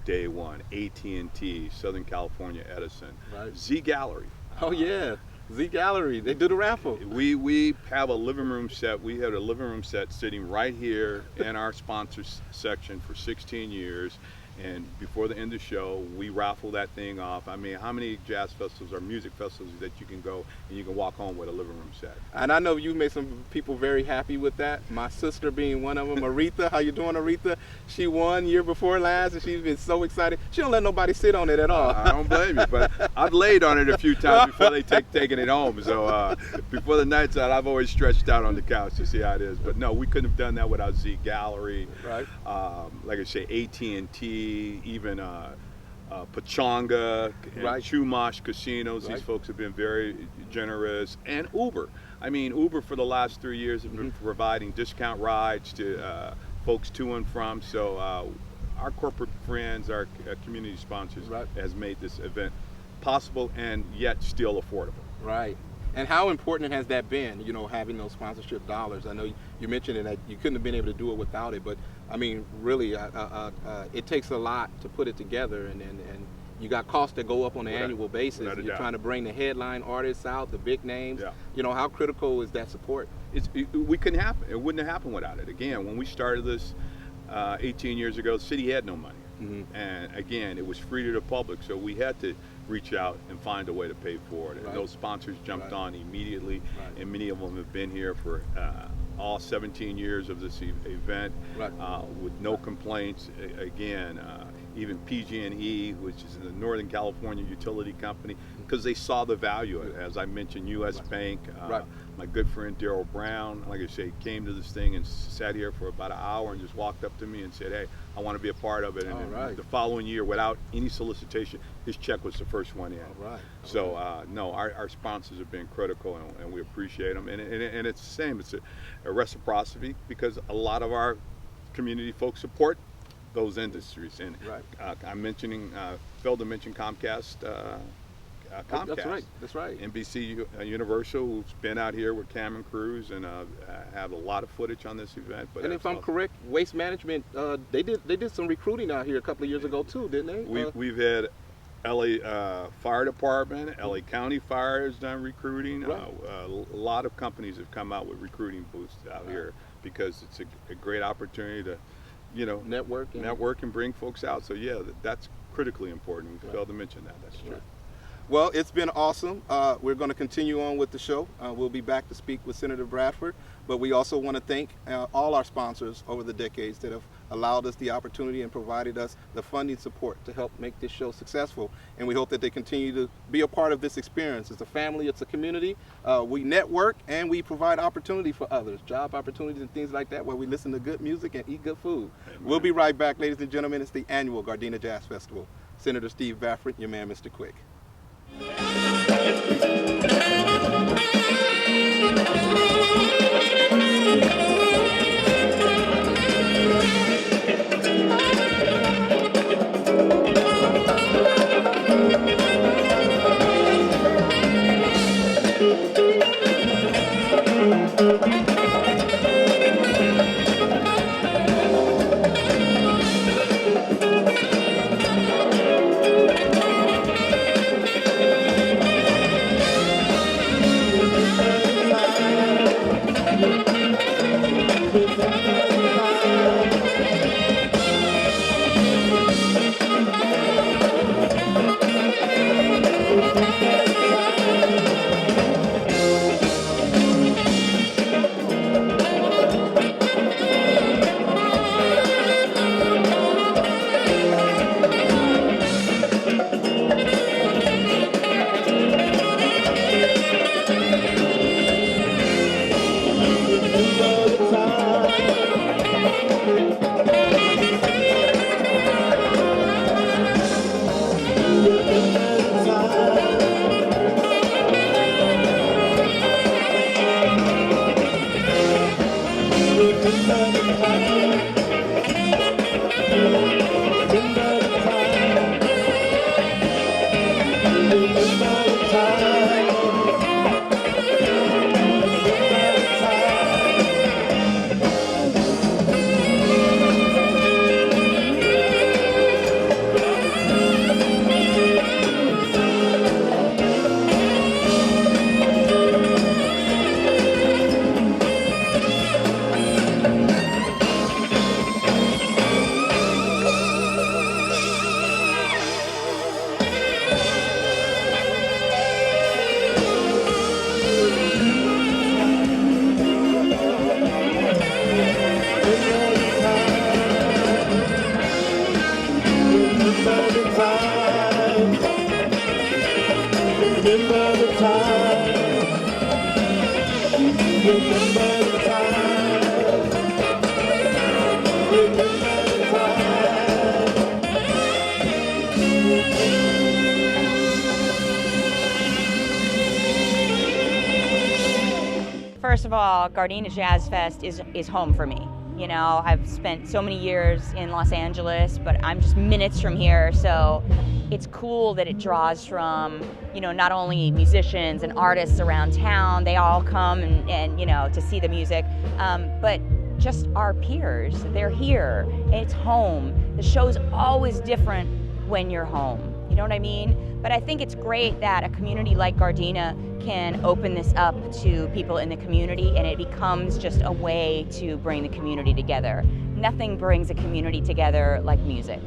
day one. AT&T, Southern California Edison. Right. Z Gallery. Oh yeah, Z Gallery. They do the raffle. We have a living room set. We had a living room set sitting right here in our sponsors section for 16 years. And before the end of the show, we raffle that thing off. I mean, how many jazz festivals or music festivals that you can go and you can walk home with a living room set? And I know you made some people very happy with that. My sister being one of them. Aretha, how you doing, Aretha? She won year before last, and she's been so excited. She don't let nobody sit on it at all. I don't blame you, but I've laid on it a few times before they taking it home. So before the night's out, I've always stretched out on the couch to see how it is. But no, we couldn't have done that without Z Gallery. Right. Like I say, AT&T. Even Pachanga and Chumash casinos. These folks have been very generous. And Uber. I mean, Uber for the last 3 years have been providing discount rides to folks to and from. So our corporate friends, our community sponsors has made this event possible and yet still affordable. Right. And how important has that been, you know, having those sponsorship dollars? I know you mentioned it, that you couldn't have been able to do it without it, but I mean, really, it takes a lot to put it together, and you got costs that go up on an annual basis. You're trying to bring the headline artists out, the big names. You know, how critical is that support? We couldn't happen. It wouldn't have happened without it. Again, when we started this 18 years ago, the city had no money. And again, it was free to the public, so we had to reach out and find a way to pay for it. And those sponsors jumped on immediately, and many of them have been here for all 17 years of this event with no complaints. Again, even PG&E, which is the Northern California utility company, because they saw the value of it. As I mentioned, U.S. Bank, my good friend Daryl Brown, like I say, came to this thing and sat here for about an hour and just walked up to me and said, hey, I want to be a part of it. And the following year, without any solicitation, his check was the first one in. So, no, our sponsors have been critical, and we appreciate them. And it's the same. It's a reciprocity, because a lot of our community folks support those industries. And I'm mentioning, failed to mention Comcast. Comcast. That's right. NBC Universal, who's been out here with Cameron Cruz and have a lot of footage on this event. But and if I'm correct, Waste Management, they did some recruiting out here a couple of years ago too, didn't they? We've had LA Fire Department, LA County Fire has done recruiting. A lot of companies have come out with recruiting booths out here, because it's a great opportunity to, you know, network and bring folks out. So yeah, that's critically important. We failed to mention that. That's true. Well, it's been awesome. We're going to continue on with the show. We'll be back to speak with Senator Bradford, but we also want to thank all our sponsors over the decades that have allowed us the opportunity and provided us the funding support to help make this show successful. And we hope that they continue to be a part of this experience. It's a family, it's a community. We network and we provide opportunity for others, job opportunities and things like that, where we listen to good music and eat good food. We'll be right back, ladies and gentlemen. It's the annual Gardena Jazz Festival. Senator Steve Bradford, your man, Mr. Quick. First of all, Gardena Jazz Fest is home for me. You know, I've spent so many years in Los Angeles, but I'm just minutes from here, so it's cool that it draws from, you know, not only musicians and artists around town, they all come and you know, to see the music, but just our peers. They're here, and it's home. The show's always different when you're home, you know what I mean? But I think it's great that a community like Gardena can open this up to people in the community, and it becomes just a way to bring the community together. Nothing brings a community together like music.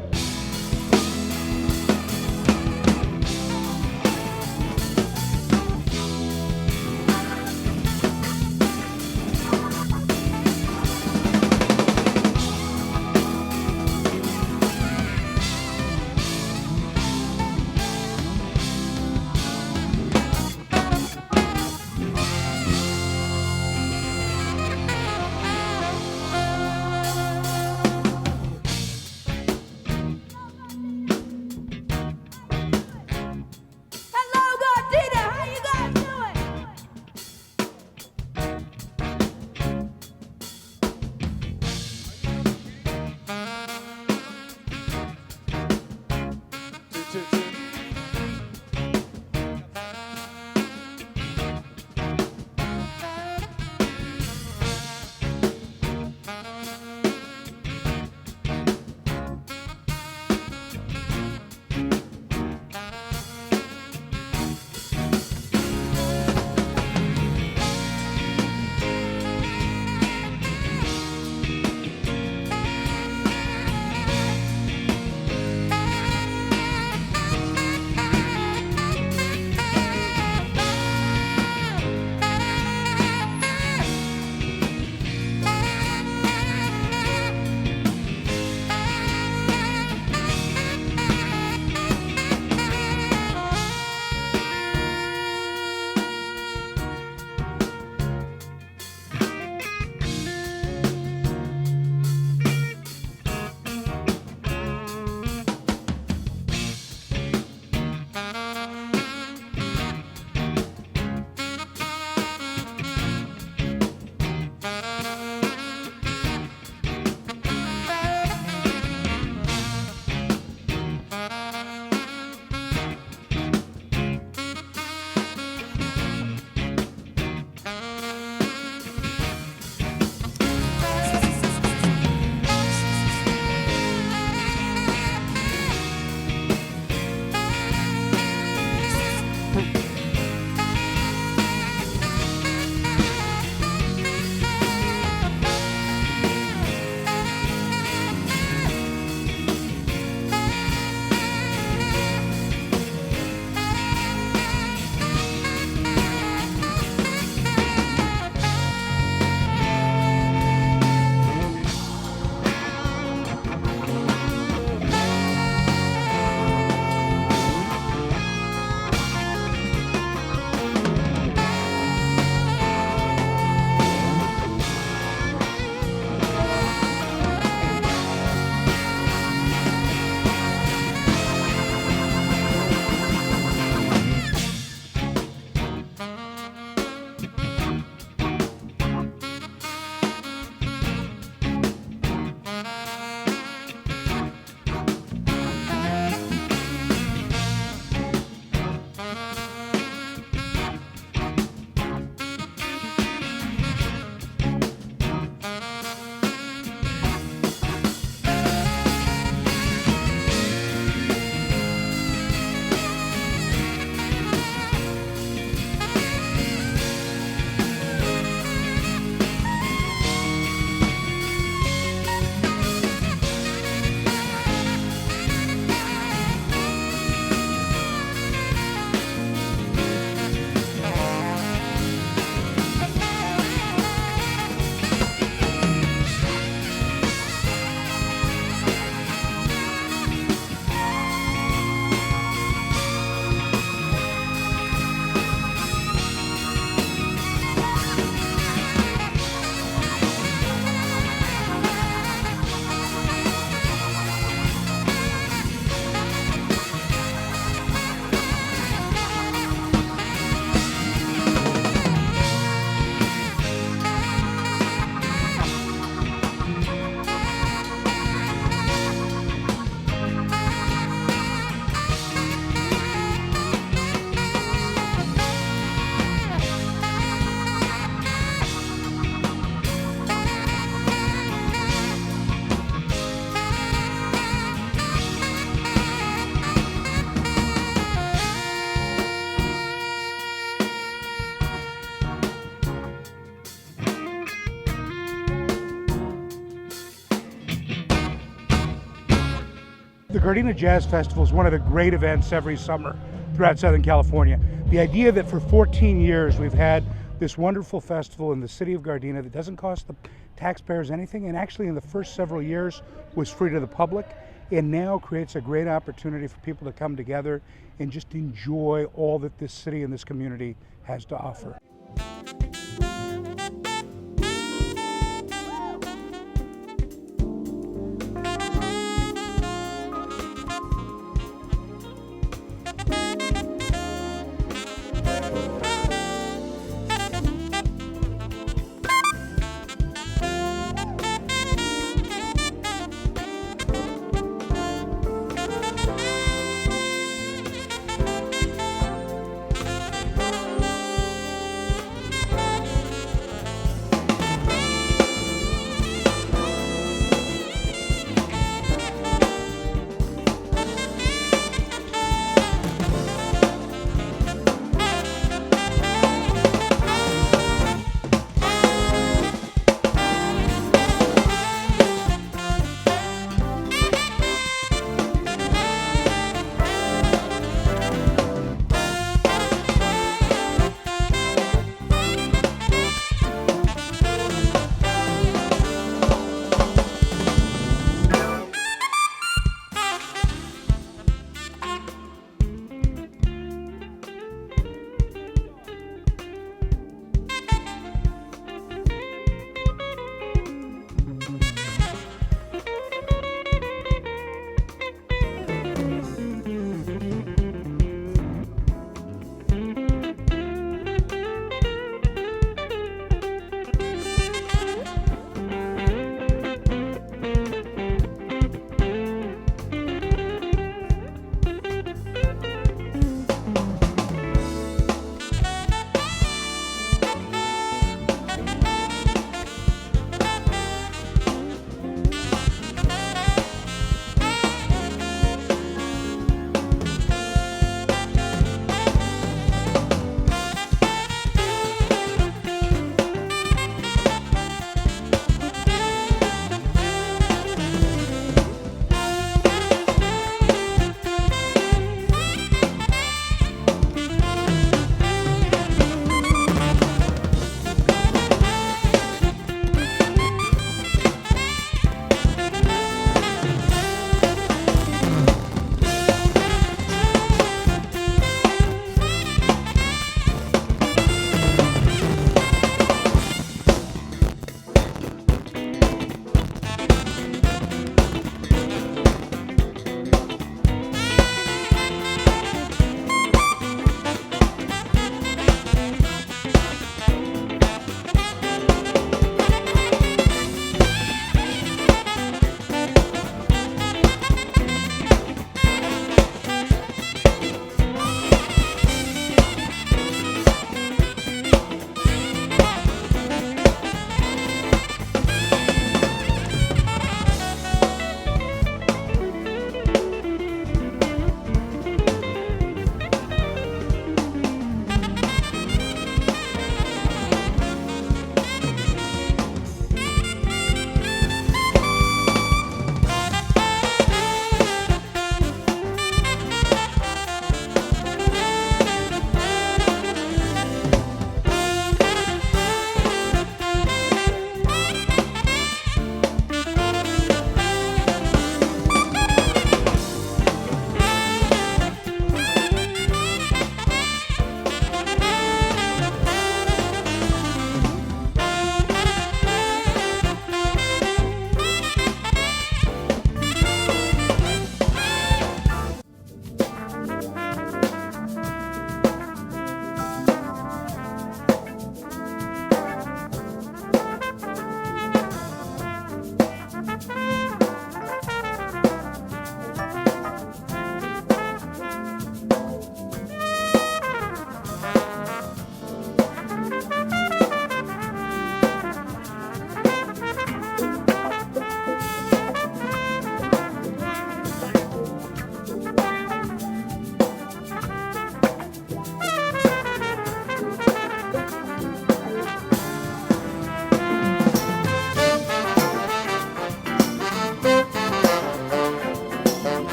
the Gardena Jazz Festival is one of the great events every summer throughout Southern California. The idea that for 14 years we've had this wonderful festival in the city of Gardena that doesn't cost the taxpayers anything, and actually in the first several years was free to the public, and now creates a great opportunity for people to come together and just enjoy all that this city and this community has to offer.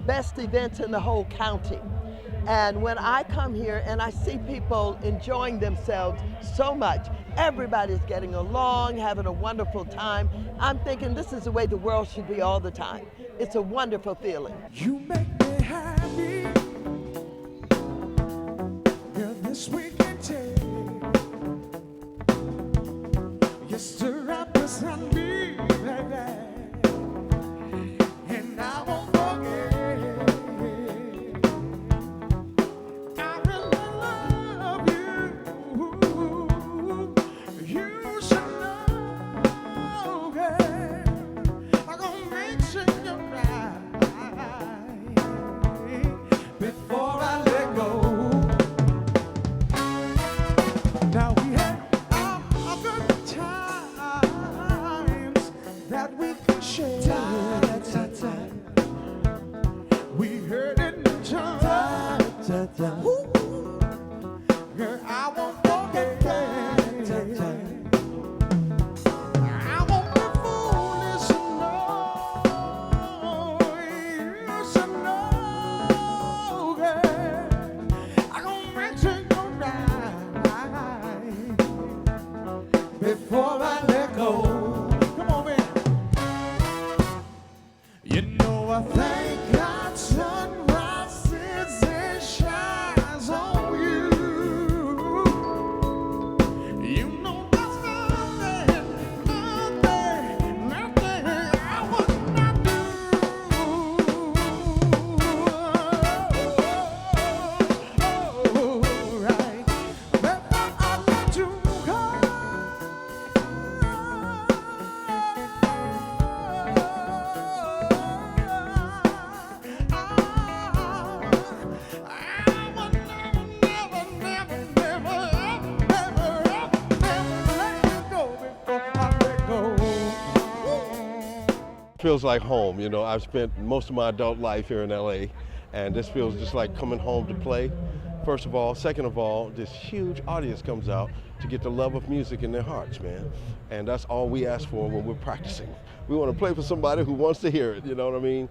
Best events in the whole county. And when I come here and I see people enjoying themselves so much, everybody's getting along, having a wonderful time, I'm thinking this is the way the world should be all the time. It's a wonderful feeling. You make me happy. Girl, this we can take. You still represent me, baby. And I won't forget. I really love you. You should know, girl. I'm gonna make sure you're right before I let go. Now we had all good times that we could share. We heard it in time. Girl, I won't forget. I won't be foolish, no. You should know, girl. I'm gonna make sure you're right before I let go. Come on, man. You know I thank God sunrises and shines on you. You know that's nothing I would not do. Right. Before I let you go. Feels like home, you know. I've spent most of my adult life here in LA, and this feels just like coming home to play, first of all. Second of all, this huge audience comes out to get the love of music in their hearts, man. And that's all we ask for when we're practicing. We want to play for somebody who wants to hear it, you know what I mean?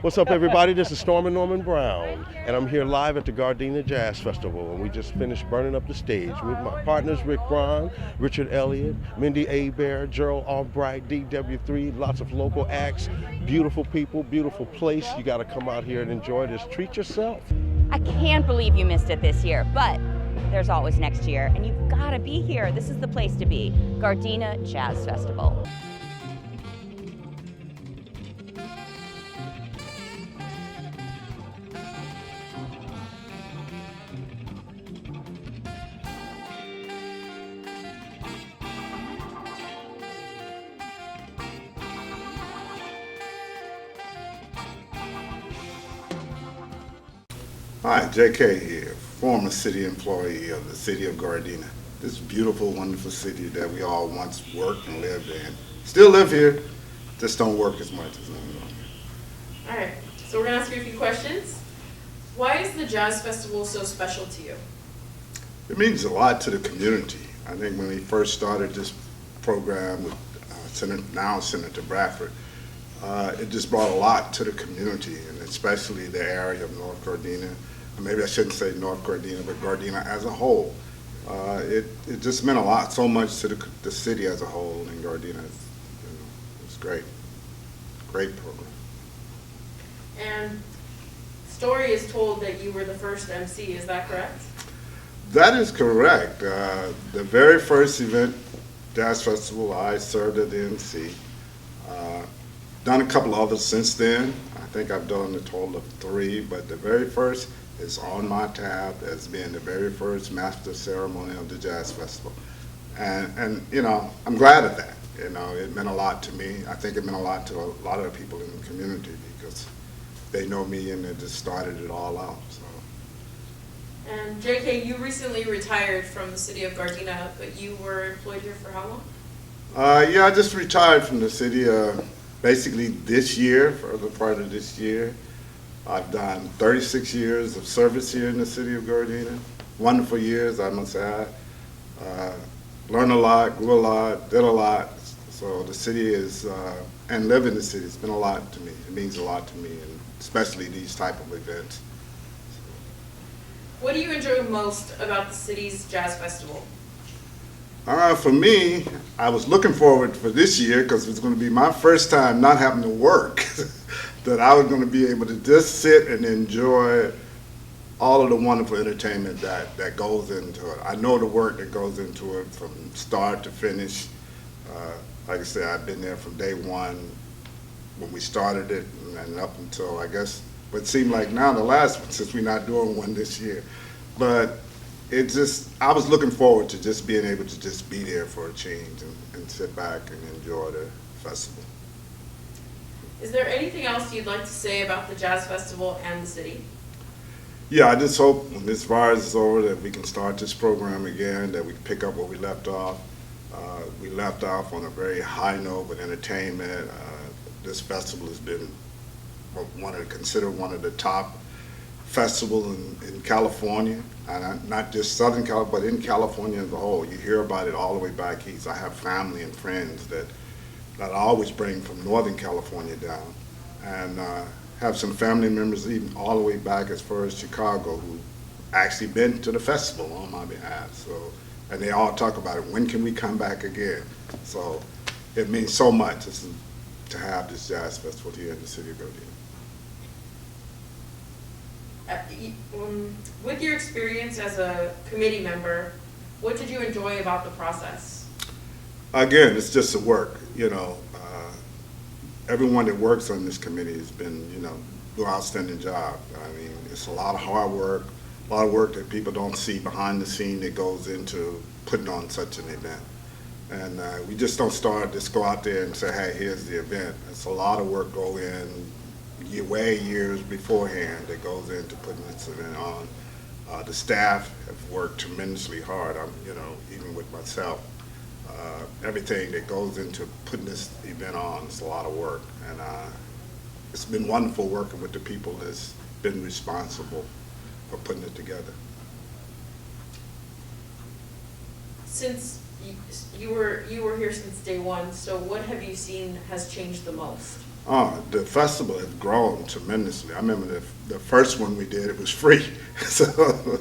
What's up, everybody? This is Stormin' Norman Brown, and I'm here live at the Gardena Jazz Festival, and we just finished burning up the stage with my partners, Rick Braun, Richard Elliott, Mindy Abair, Gerald Albright, DW3, lots of local acts, beautiful people, beautiful place. You got to come out here and enjoy this. Treat yourself. I can't believe you missed it this year, but there's always next year, and you've got to be here. This is the place to be, Gardena Jazz Festival. Hi, JK here, former city employee of the city of Gardena. This beautiful, wonderful city that we all once worked and lived in. Still live here, just don't work as much as I'm doing here. All right, so we're gonna ask you a few questions. Why is the Jazz Festival so special to you? It means a lot to the community. I think when we first started this program with Senator Bradford, it just brought a lot to the community, and especially the area of North Gardena. Maybe I shouldn't say North Gardena, but Gardena as a whole. It just meant a lot, so much to the city as a whole, and Gardena, it's great. Great program. And story is told that you were the first MC, is that correct? That is correct. The very first event, Jazz Festival, I served as the MC. Done a couple of others since then. I think I've done a total of 3, but the very first is on my tab as being the very first master ceremony of the Jazz Festival. And you know, I'm glad of that. You know, it meant a lot to me. I think it meant a lot to a lot of the people in the community because they know me and it just started it all out. So. And JK, you recently retired from the city of Gardena, but you were employed here for how long? Yeah, I just retired from the city basically this year, for the part of this year. I've done 36 years of service here in the city of Gardena. Wonderful years, I must add. Learned a lot, grew a lot, did a lot. So the city is, and living in the city, it's been a lot to me. It means a lot to me, and especially these type of events. What do you enjoy most about the city's Jazz Festival? For me, I was looking forward for this year because it was going to be my first time not having to work, that I was going to be able to just sit and enjoy all of the wonderful entertainment that goes into it. I know the work that goes into it from start to finish. Like I said, I've been there from day one when we started it and up until, I guess, what seemed like now the last one, since we're not doing one this year. But it just, I was looking forward to just being able to just be there for a change and sit back and enjoy the festival. Is there anything else you'd like to say about the Jazz Festival and the city? Yeah, I just hope when this virus is over that we can start this program again, that we can pick up where we left off. We left off on a very high note with entertainment. This festival has been considered one of the top festivals in California, and not just Southern California, but in California as a whole. You hear about it all the way back east. I have family and friends that I always bring from Northern California down, and have some family members even all the way back as far as Chicago who actually been to the festival on my behalf. So, and they all talk about it. When can we come back again? So it means so much to have this jazz festival here in the city of Gardena. With your experience as a committee member, what did you enjoy about the process? Again, it's just the work, you know. Everyone that works on this committee has been, you know, do an outstanding job. I mean, it's a lot of hard work, a lot of work that people don't see behind the scene that goes into putting on such an event. And we just don't just go out there and say, hey, here's the event. It's a lot of work go in way years beforehand that goes into putting this event on. The staff have worked tremendously hard, you know, even with myself. Everything that goes into putting this event on is a lot of work, and it's been wonderful working with the people that's been responsible for putting it together. Since you were here since day one, so what have you seen has changed the most? Oh, the festival has grown tremendously. I remember the first one we did, it was free. So,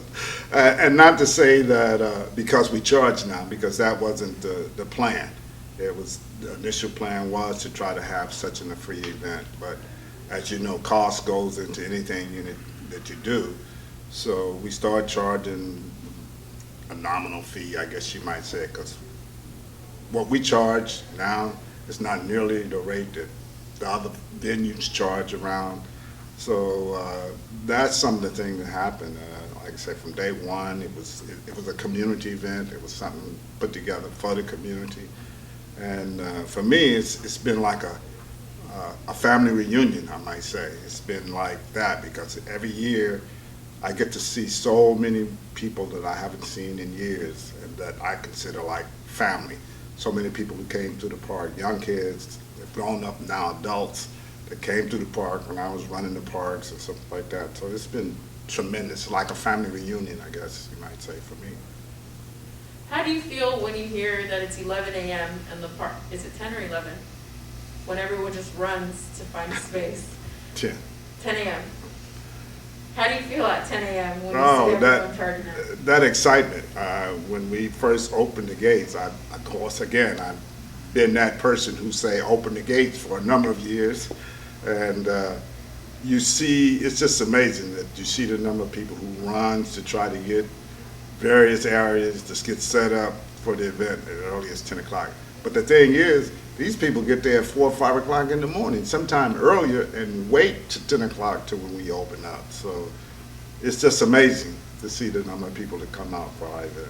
and not to say that because we charge now, because that wasn't the plan. It was, the initial plan was to try to have such a free event, but as you know, cost goes into anything that you do. So we started charging a nominal fee, I guess you might say, because what we charge now is not nearly the rate that the other venues charge around. So that's some of the things that happened. Like I said, from day one, it was a community event. It was something put together for the community. And for me, it's been like a family reunion, I might say. It's been like that because every year I get to see so many people that I haven't seen in years and that I consider like family. So many people who came to the park, young kids, they've grown up now, adults, that came to the park when I was running the parks and stuff like that. So it's been tremendous, like a family reunion, I guess you might say, for me. How do you feel when you hear that it's 11 a.m. and the park, is it 10 or 11? When everyone just runs to find space. 10. 10 a.m. How do you feel at 10 a.m. when you see everyone charging it? That excitement. When we first opened the gates, of course, again, I've been that person who say open the gates for a number of years. And you see, it's just amazing that you see the number of people who runs to try to get various areas to get set up for the event as early as 10 o'clock. But the thing is, these people get there at 4 or 5 o'clock in the morning, sometime earlier, and wait to 10 o'clock to when we open up. So it's just amazing to see the number of people that come out for our event.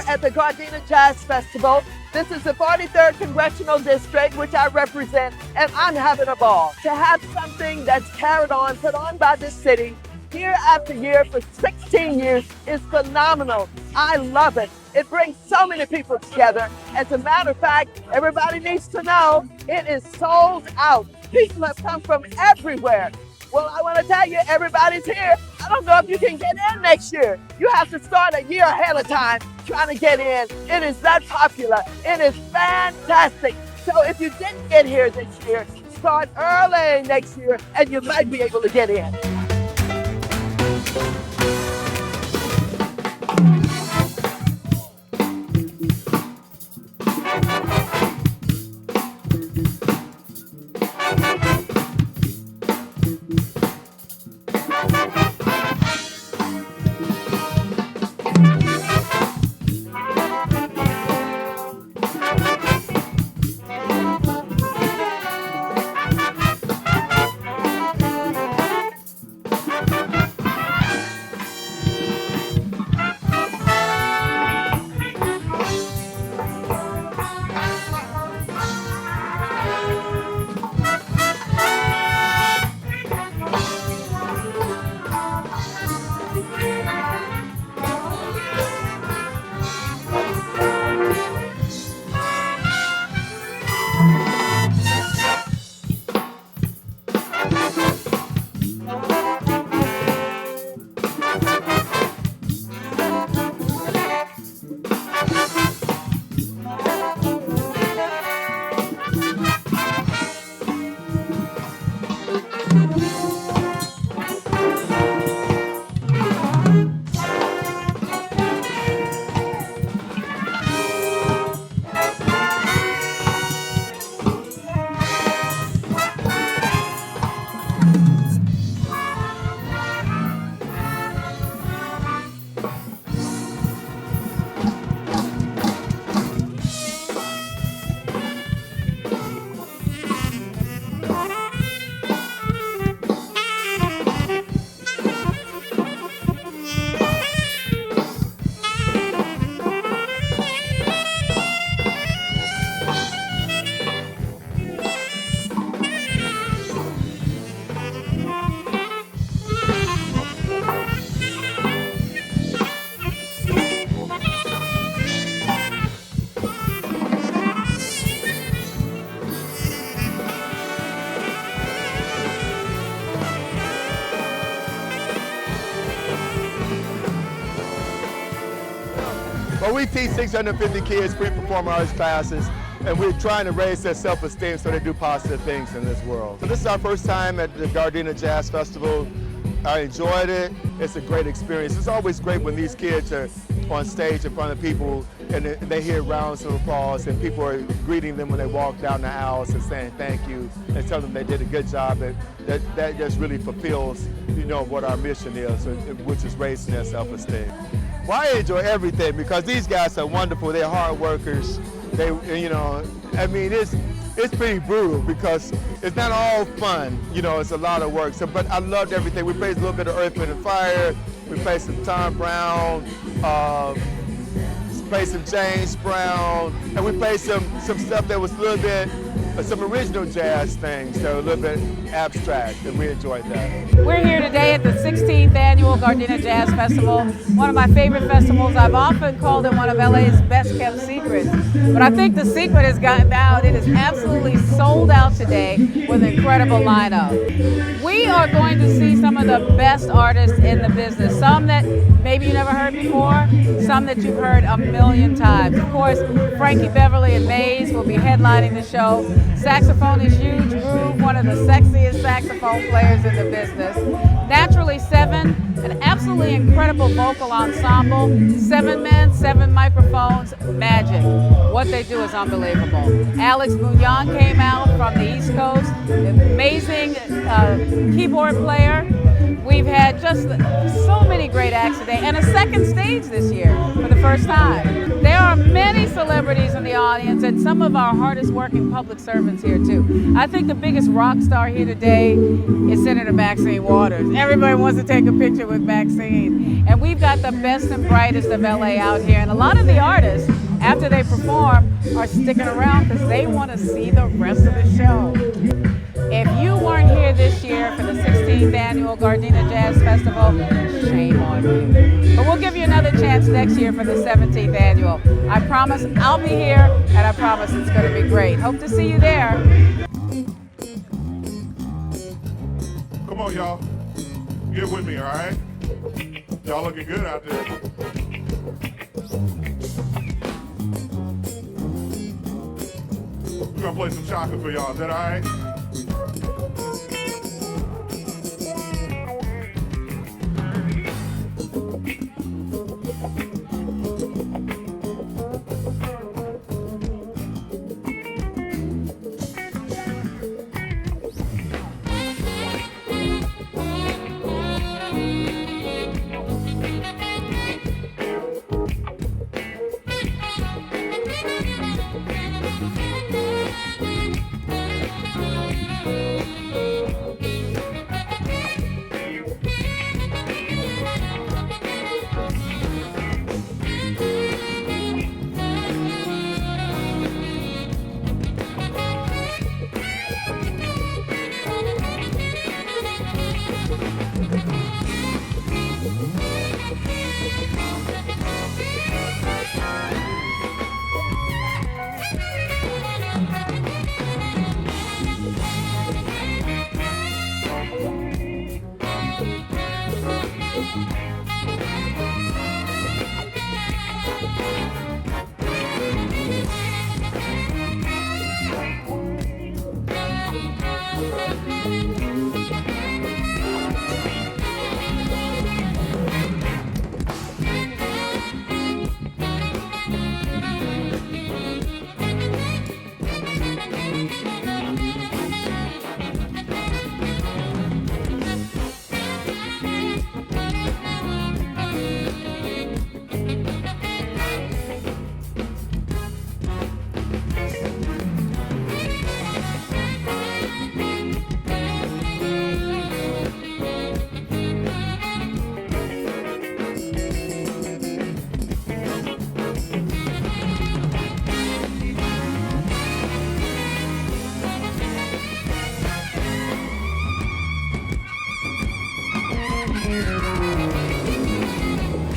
At the Gardena Jazz Festival. This is the 43rd Congressional District, which I represent, and I'm having a ball. To have something that's carried on, put on by this city, year after year for 16 years is phenomenal. I love it. It brings so many people together. As a matter of fact, everybody needs to know it is sold out. People have come from everywhere. Well, I want to tell you, everybody's here. I don't know if you can get in next year. You have to start a year ahead of time trying to get in. It is that popular. It is fantastic. So if you didn't get here this year, start early next year and you might be able to get in. we teach 650 kids pre-performing arts classes, and we're trying to raise their self-esteem so they do positive things in this world. So this is our first time at the Gardena Jazz Festival. I enjoyed it. It's a great experience. It's always great when these kids are on stage in front of people and they hear rounds of applause and people are greeting them when they walk down the aisles and saying thank you and tell them they did a good job. That just really fulfills, what our mission is, which is raising their self-esteem. Well, I enjoy everything because these guys are wonderful. They're hard workers. It's pretty brutal because it's not all fun. It's a lot of work. But I loved everything. We played a little bit of Earth, Wind & Fire. We played some Tom Brown. Played some James Brown. And we played some stuff that was a little bit, some original jazz things that were a little bit abstract, and we enjoyed that. We're here today at the 16th Annual Gardena Jazz Festival, one of my favorite festivals. I've often called it one of LA's best kept secrets, but I think the secret has gotten out. It is absolutely sold out today with an incredible lineup. We are going to see some of the best artists in the business, some that maybe you never heard before, some that you've heard a million times. Of course, Frankie Beverly and Maze will be headlining the show. Saxophonist Huge Groove, one of the sexiest saxophone players in the business. Naturally Seven, an absolutely incredible vocal ensemble. 7 men, 7 microphones, magic. What they do is unbelievable. Alex Bouillon came out from the East Coast, amazing keyboard player. We've had just so many great acts today and a second stage this year for the first time. There are many celebrities in the audience and some of our hardest working public servants here too. I think the biggest rock star here today is Senator Maxine Waters. Everybody wants to take a picture with Maxine. And we've got the best and brightest of LA out here. And a lot of the artists, after they perform, are sticking around because they want to see the rest of the show. If you weren't here this year for the 16th Annual Gardena Jazz Festival, shame on you. But we'll give you another chance next year for the 17th Annual. I promise I'll be here, and I promise it's going to be great. Hope to see you there. Come on, y'all. Get with me, all right? Y'all looking good out there. We're going to play some chocolate for y'all. Is that all right?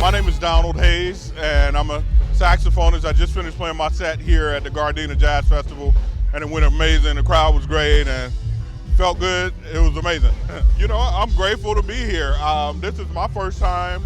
My name is Donald Hayes, and I'm a saxophonist. I just finished playing my set here at the Gardena Jazz Festival, and it went amazing. The crowd was great and felt good. It was amazing. I'm grateful to be here. This is my first time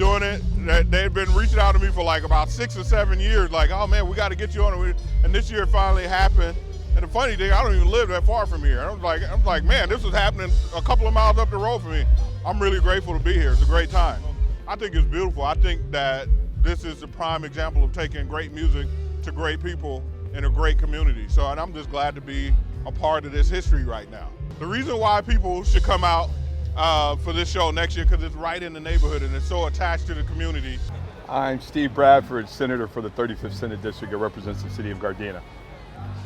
doing it. They've been reaching out to me for like about 6 or 7 years, like, oh man, we got to get you on it. And this year it finally happened. And the funny thing, I don't even live that far from here. I'm like, man, this was happening a couple of miles up the road for me. I'm really grateful to be here. It's a great time. I think it's beautiful. I think that this is the prime example of taking great music to great people in a great community. So, and I'm just glad to be a part of this history right now. The reason why people should come out for this show next year, because it's right in the neighborhood and it's so attached to the community. I'm Steve Bradford, Senator for the 35th Senate District. I represent the city of Gardena.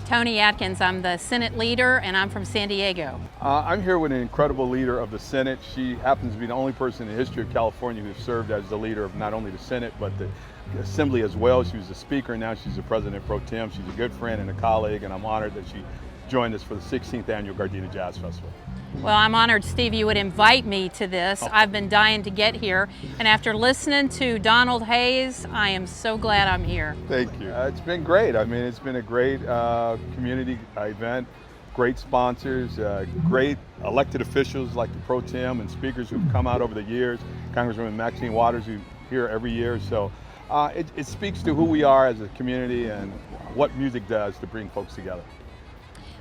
Tony Atkins, I'm the Senate leader and I'm from San Diego. I'm here with an incredible leader of the Senate. She happens to be the only person in the history of California who has served as the leader of not only the Senate but the Assembly as well. She was the Speaker, now she's the President Pro Tem. She's a good friend and a colleague, and I'm honored that she joined us for the 16th Annual Gardena Jazz Festival. Well, I'm honored, Steve, you would invite me to this. I've been dying to get here, and after listening to Donald Hayes, I am so glad I'm here. Thank you. It's been great. I mean, it's been a great community event, great sponsors, great elected officials like the Pro Tem and speakers who've come out over the years, Congresswoman Maxine Waters, who's here every year. So it speaks to who we are as a community and what music does to bring folks together.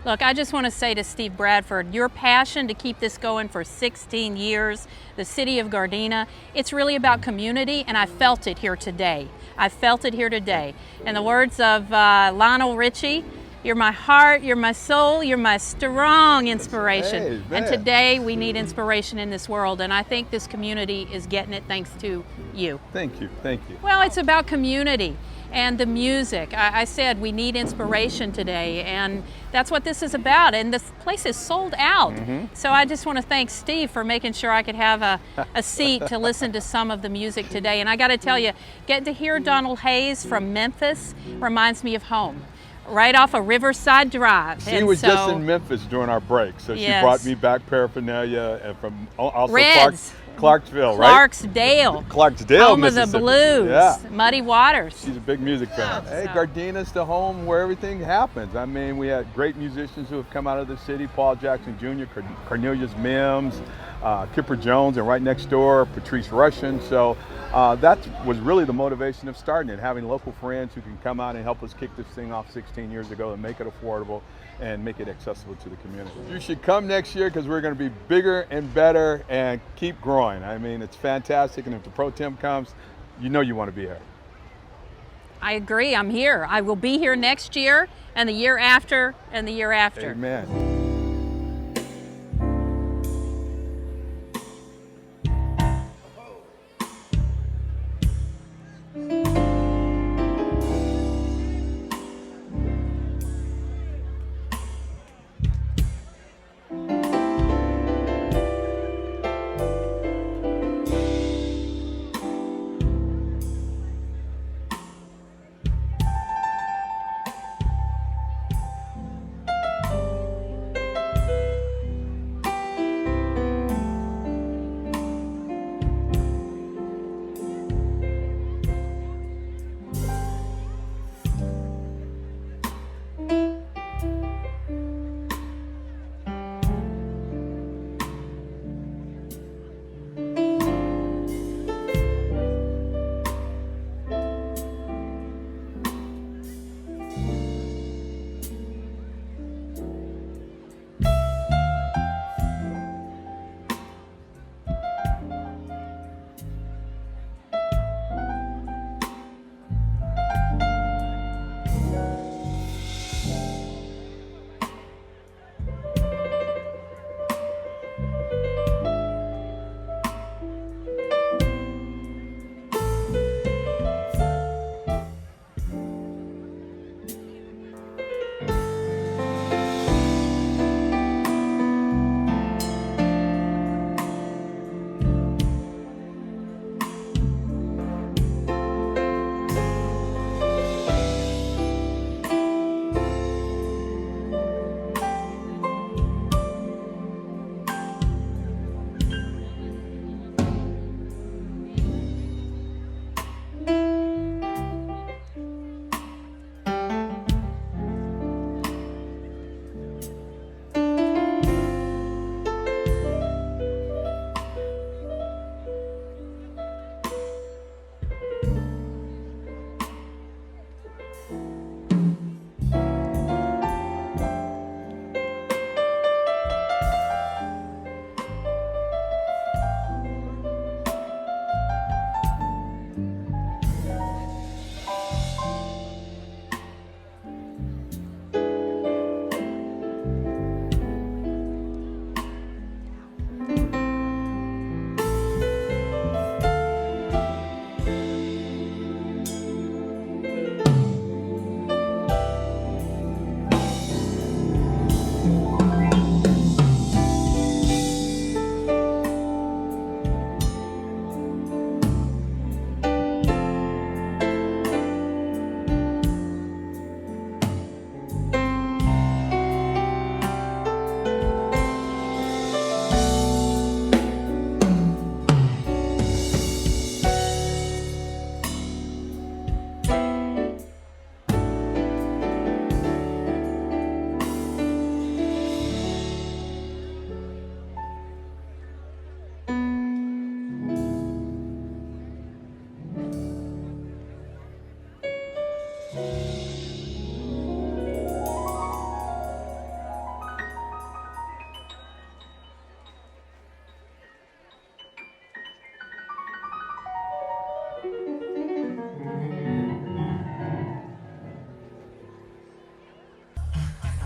Look, I just want to say to Steve Bradford, your passion to keep this going for 16 years, the city of Gardena, it's really about community, and I felt it here today. I felt it here today. In the words of Lionel Richie, you're my heart, you're my soul, you're my strong inspiration. Hey, and today we need inspiration in this world, and I think this community is getting it thanks to you. Thank you, thank you. Well, it's about community and the music. I said we need inspiration today, and that's what this is about, and this place is sold out. So I just want to thank Steve for making sure I could have a seat to listen to some of the music today. And I got to tell you, getting to hear Donald Hayes from Memphis reminds me of home, right off of Riverside Drive. She was just in Memphis during our break, so she brought me back paraphernalia and from also Clarksville, right? Clarksdale, home of the blues, Muddy Waters. She's a big music fan. Hey, Gardena's the home where everything happens. I mean, we had great musicians who have come out of the city, Paul Jackson Jr., Cornelius Mims, Kipper Jones, and right next door, Patrice Rushen. So that was really the motivation of starting it, having local friends who can come out and help us kick this thing off 16 years ago and make it affordable and make it accessible to the community. You should come next year because we're going to be bigger and better and keep growing. I mean, it's fantastic, and if the Pro Tem comes, you know you want to be here. I agree, I'm here. I will be here next year and the year after and the year after. Amen.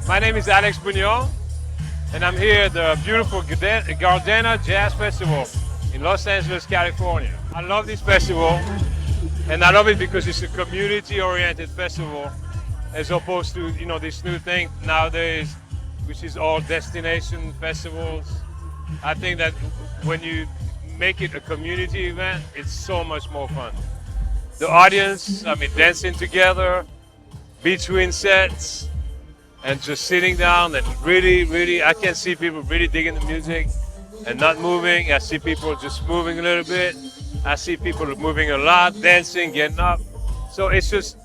My name is Alex Bugnon, and I'm here at the beautiful Gardena Jazz Festival in Los Angeles, California. I love this festival, and I love it because it's a community-oriented festival, as opposed to, you know, this new thing nowadays, which is all destination festivals. I think that when you make it a community event, it's so much more fun. The audience, I mean, dancing together, between sets, and just sitting down and really, I can see people really digging the music and not moving. I see people just moving a little bit. I see people moving a lot, dancing, getting up. So it's just,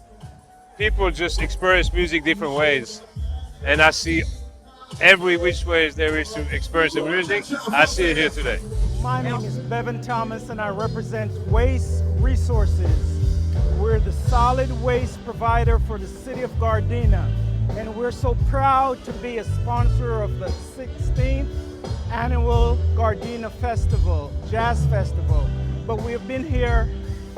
people just experience music different ways. And I see every which ways there is to experience the music. I see it here today. My name is Bevan Thomas and I represent Waste Resources. We're the solid waste provider for the city of Gardena. And we're so proud to be a sponsor of the 16th annual Gardena Festival, Jazz Festival. But we have been here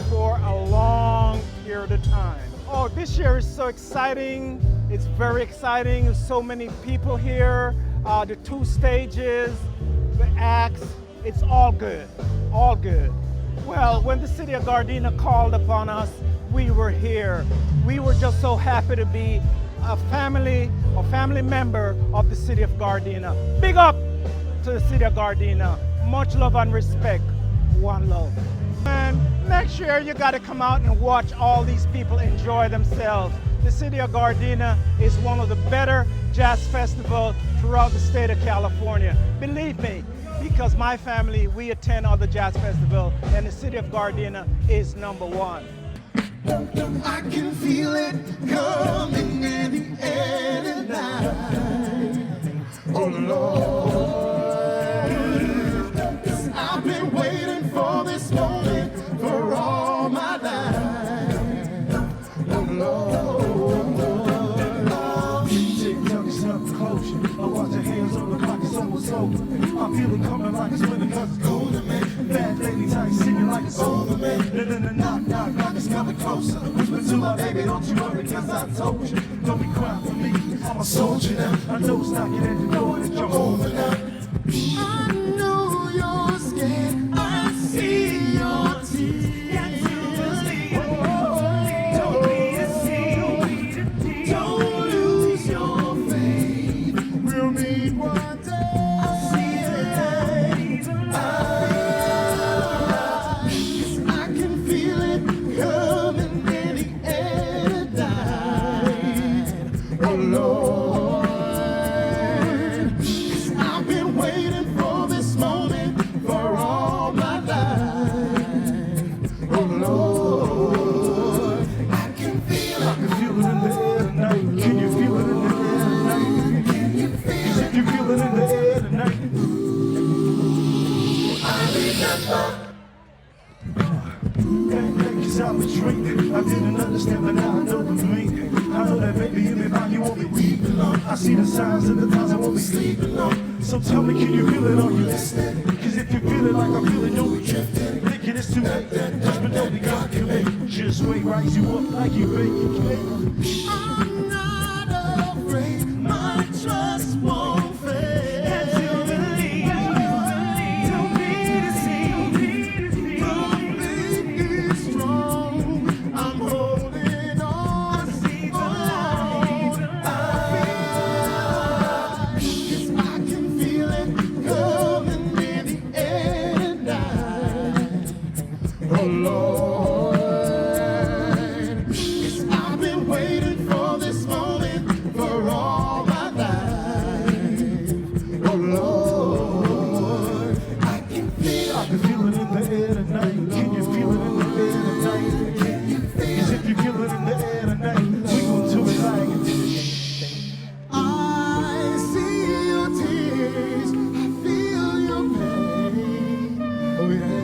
for a long period of time. Oh, this year is so exciting. It's very exciting. There's so many people here, the 2 stages, the acts. It's all good, all good. Well, when the city of Gardena called upon us, we were here. We were just so happy to be a family member of the city of Gardena. Big up to the city of Gardena. Much love and respect. One love. And next year you got to come out and watch all these people enjoy themselves. The city of Gardena is one of the better jazz festivals throughout the state of California. Believe me, because my family, we attend other jazz festivals, and the city of Gardena is #1. I can feel it coming in the air tonight. Oh Lord, 'cause I've been waiting for this moment for all my life. Oh Lord, tick-tock, something close. I watch your hands on the clock, it's almost over. I feel it coming like it's winter 'cause it's colder, man. Bad lady tight, singing like it's over, man. Knock, knock, knock, it's coming closer. Whisper to my baby, don't you worry, 'cause I told you. Don't be crying for me, I'm a soldier now. I know it's knocking at the door, that you're over now. I know you're scared, I see your tears. Don't be deceived, don't lose your faith. We'll meet one day. I didn't understand, but now I know the meaning. I know that baby, you may find you won't be weeping long. I see the signs and the times I won't be sleeping long. So tell me, can you feel it? Are you listening? 'Cause if you feel it like I feel it, don't be drifting. Thinking it's too late, judgment don't be God can make. Just wait, rise you up like you bake your cake. I'm not afraid, my trust won't fade. Can't you believe? Don't be deceived. Don't be strong. I'm holding on. I see the light. Yes, I can feel it coming in the air tonight. Oh Lord, yes, I've been waiting for this moment for all my life. Oh Lord, I can feel it in the air tonight. Can you feel it in the air tonight? Can you feel it? 'Cause if you feel it in the air tonight, we gon' do it like I see your tears, I feel your pain. Oh yeah.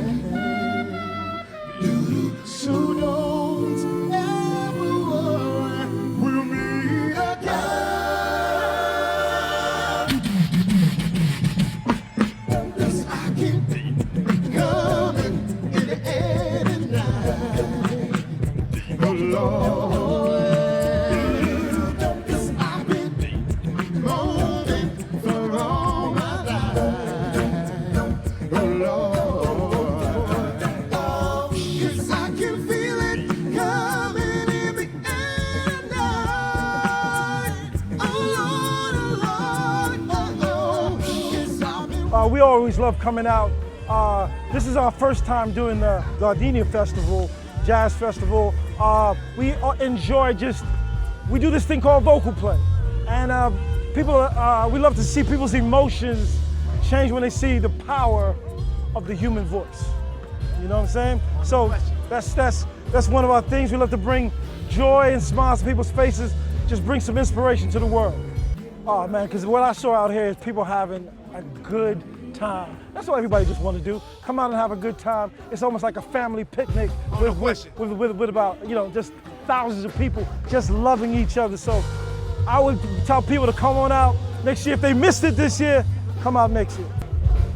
we always love coming out. This is our first time doing the Gardenia Festival, Jazz Festival. We enjoy we do this thing called vocal play. And we love to see people's emotions change when they see the power of the human voice. You know what I'm saying? So that's one of our things. We love to bring joy and smiles to people's faces, just bring some inspiration to the world. Oh man, because what I saw out here is people having a good time. That's what everybody just want to do. Come out and have a good time. It's almost like a family picnic with about, just thousands of people just loving each other. So I would tell people to come on out next year. If they missed it this year, come out next year.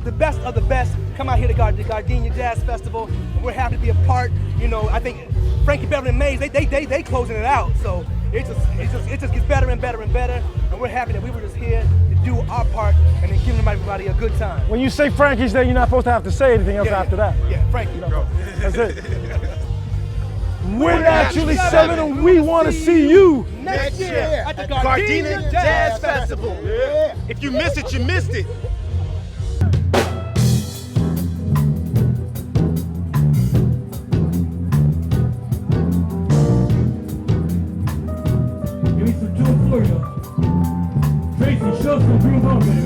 The best of the best come out here to the Gardenia Jazz Festival. We're happy to be a part. I think Frankie Beverly and Mays, they closing it out. So it just gets better and better and better. And we're happy that we were just here to do our part and then giving everybody a good time. When you say Frankie's Day, you're not supposed to have to say anything else after that. Yeah, Frankie. That's it. We're Naturally 7 and we want to see you next year at the Gardenia Jazz Festival. Yeah. If you miss it, you missed it. Give me some tune for you. Tracy, show some groove on, baby.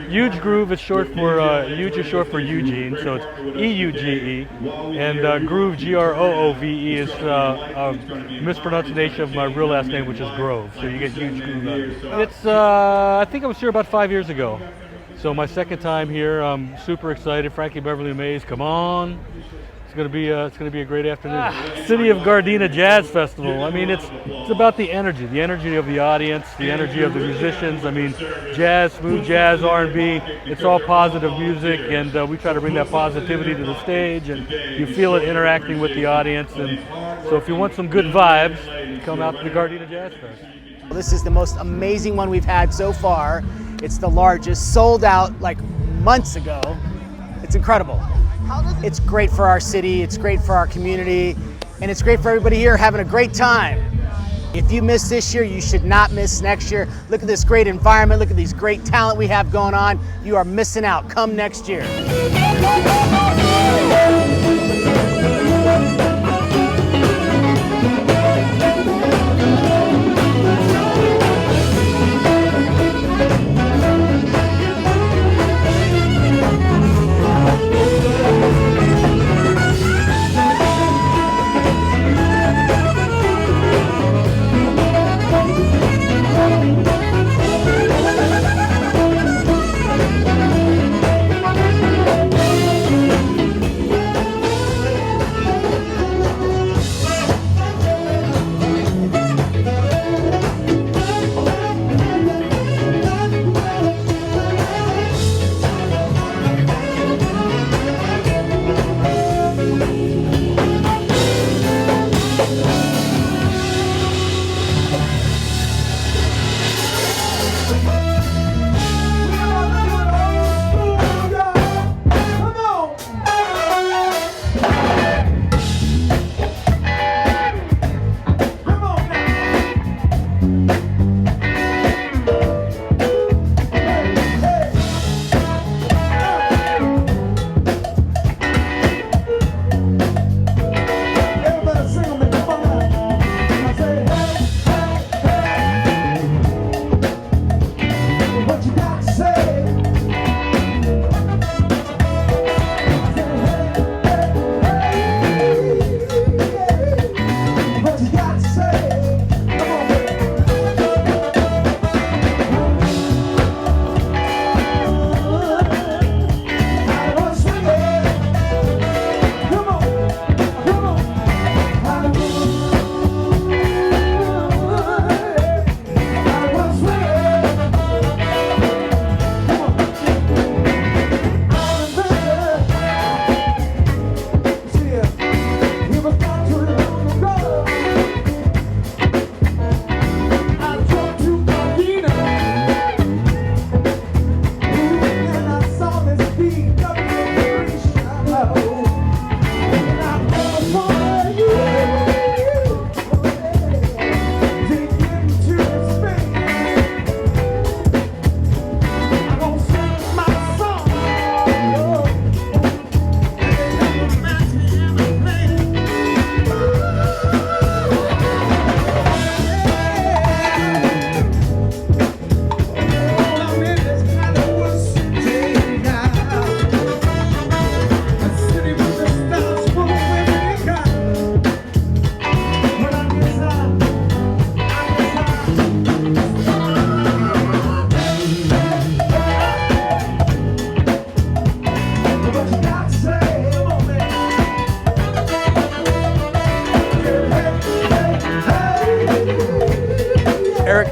Huge Groove is short for Huge is short for Eugene, so it's EUGE, and Groove GROOVE is a mispronunciation of my real last name, which is Grove. So you get Huge Groove out of it. It's I think I was here about 5 years ago, so my second time here. I'm super excited. Frankie Beverly Mays, come on! It's gonna be a great afternoon. City of Gardena Jazz Festival. I mean, it's about the energy of the audience, the energy of the musicians. I mean, jazz, smooth jazz, R&B. It's all positive music, and we try to bring that positivity to the stage, and you feel it interacting with the audience. And so, if you want some good vibes, come out to the Gardena Jazz Fest. This is the most amazing one we've had so far. It's the largest, sold out like months ago. It's incredible. It's great for our city, it's great for our community, and it's great for everybody here having a great time. If you missed this year, you should not miss next year. Look at this great environment, look at these great talent we have going on. You are missing out. Come next year.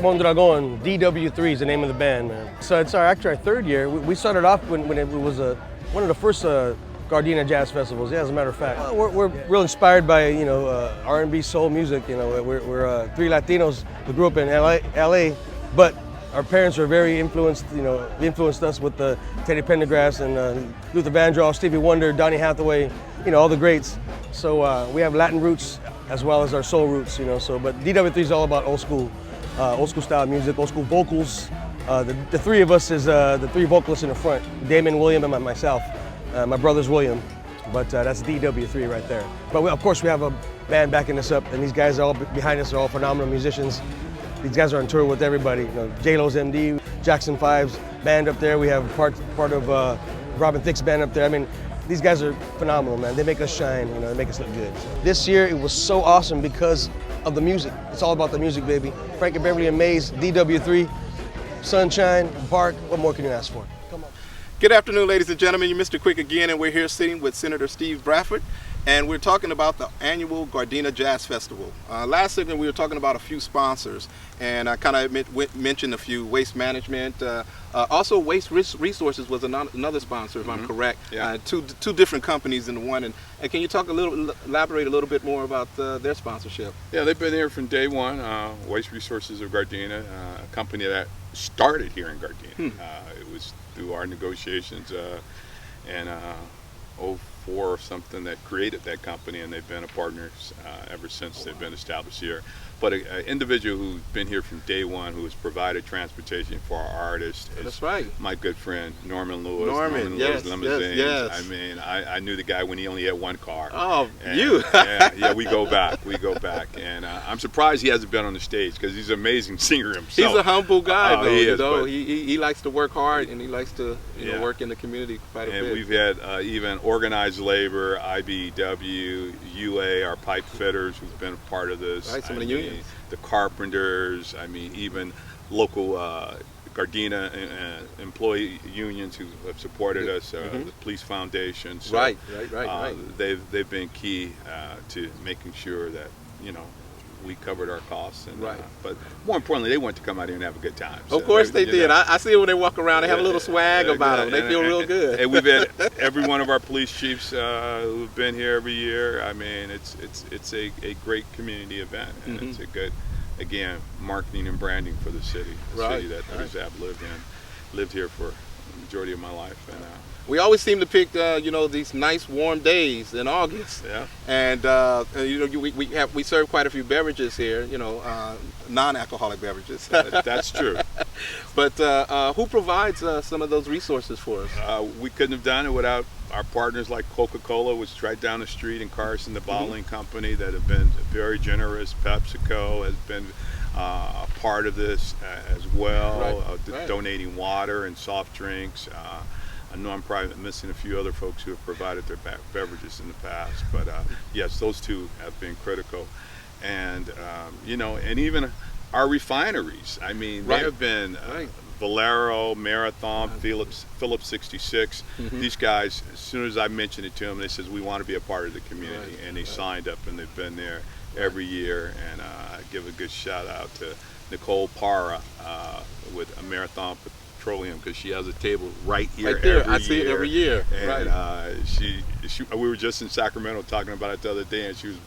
Mondragon. DW3 is the name of the band, man. So it's actually our third year. We started off when it was one of the first Gardena Jazz Festivals. Yeah, as a matter of fact, we're real inspired by R&B soul music. We're three Latinos who grew up in LA, but our parents are very influenced. Influenced us with Teddy Pendergrass and Luther Vandross, Stevie Wonder, Donny Hathaway, all the greats. So we have Latin roots as well as our soul roots. But DW3 is all about old school style music, old school vocals. The three of us is the three vocalists in the front: Damon, William, and myself. My brother's William, but that's DW3 right there. But of course we have a band backing us up, and these guys all behind us are all phenomenal musicians. These guys are on tour with everybody. J-Lo's MD, Jackson 5's band up there. We have part of Robin Thicke's band up there. I mean, these guys are phenomenal, man. They make us shine, they make us look good. This year it was so awesome because of the music. It's all about the music, baby. Frankie Beverly and Maze, DW3, Sunshine, Bark. What more can you ask for? Come on. Good afternoon, ladies and gentlemen. You're Mr. Quick again, and we're here sitting with Senator Steve Bradford, and we're talking about the annual Gardena Jazz Festival. Last segment, we were talking about a few sponsors, and I kind of mentioned a few: Waste Management. Also, Waste Resources was another sponsor, if I'm correct. Yeah. Two different companies in one. And can you elaborate a little bit more about their sponsorship? Yeah, they've been here from day one. Waste Resources of Gardena, a company that started here in Gardena. It was through our negotiations and 04 or something that created that company, and they've been a partner ever since they've been established here. But an individual who's been here from day one, who has provided transportation for our artists, that's right, my good friend Norman Lewis. Norman Lewis yes, Limousines. yes. I mean, I knew the guy when he only had one car. Oh, and, you? yeah, we go back, and I'm surprised he hasn't been on the stage because he's an amazing singer himself. He's a humble guy, though. He is, he likes to work hard, and he likes to work in the community quite a bit. And we've had even organized labor, IBEW, UA, our pipe fitters who've been a part of this. Right, some of the unions. The carpenters, even local Gardena employee unions who have supported us, the Police Foundation. So, right. They've been key to making sure that, we covered our costs. And, but more importantly, they want to come out here and have a good time. So of course they did. I see when they walk around, they have a little swag about them. They feel real good. And we've had every one of our police chiefs who've been here every year. I mean, it's a great community event, and it's a good, again, marketing and branding for the city, city that I've lived here for the majority of my life. And we always seem to pick, these nice warm days in August. Yeah. And we serve quite a few beverages here. Non-alcoholic beverages. That's true. But who provides some of those resources for us? We couldn't have done it without our partners like Coca-Cola, which is right down the street in Carson, the bottling company that have been very generous. PepsiCo has been a part of this as well, donating water and soft drinks. I know I'm probably missing a few other folks who have provided their beverages in the past, but yes, those two have been critical. And, and even our refineries. I mean, they have been Valero, Marathon, Phillips 66. These guys, as soon as I mentioned it to them, they said, we want to be a part of the community. And they signed up, and they've been there every year. And I give a good shout out to Nicole Parra with Marathon Petroleum, because she has a table right here every year. I see it every year. And she we were just in Sacramento talking about it the other day, and she was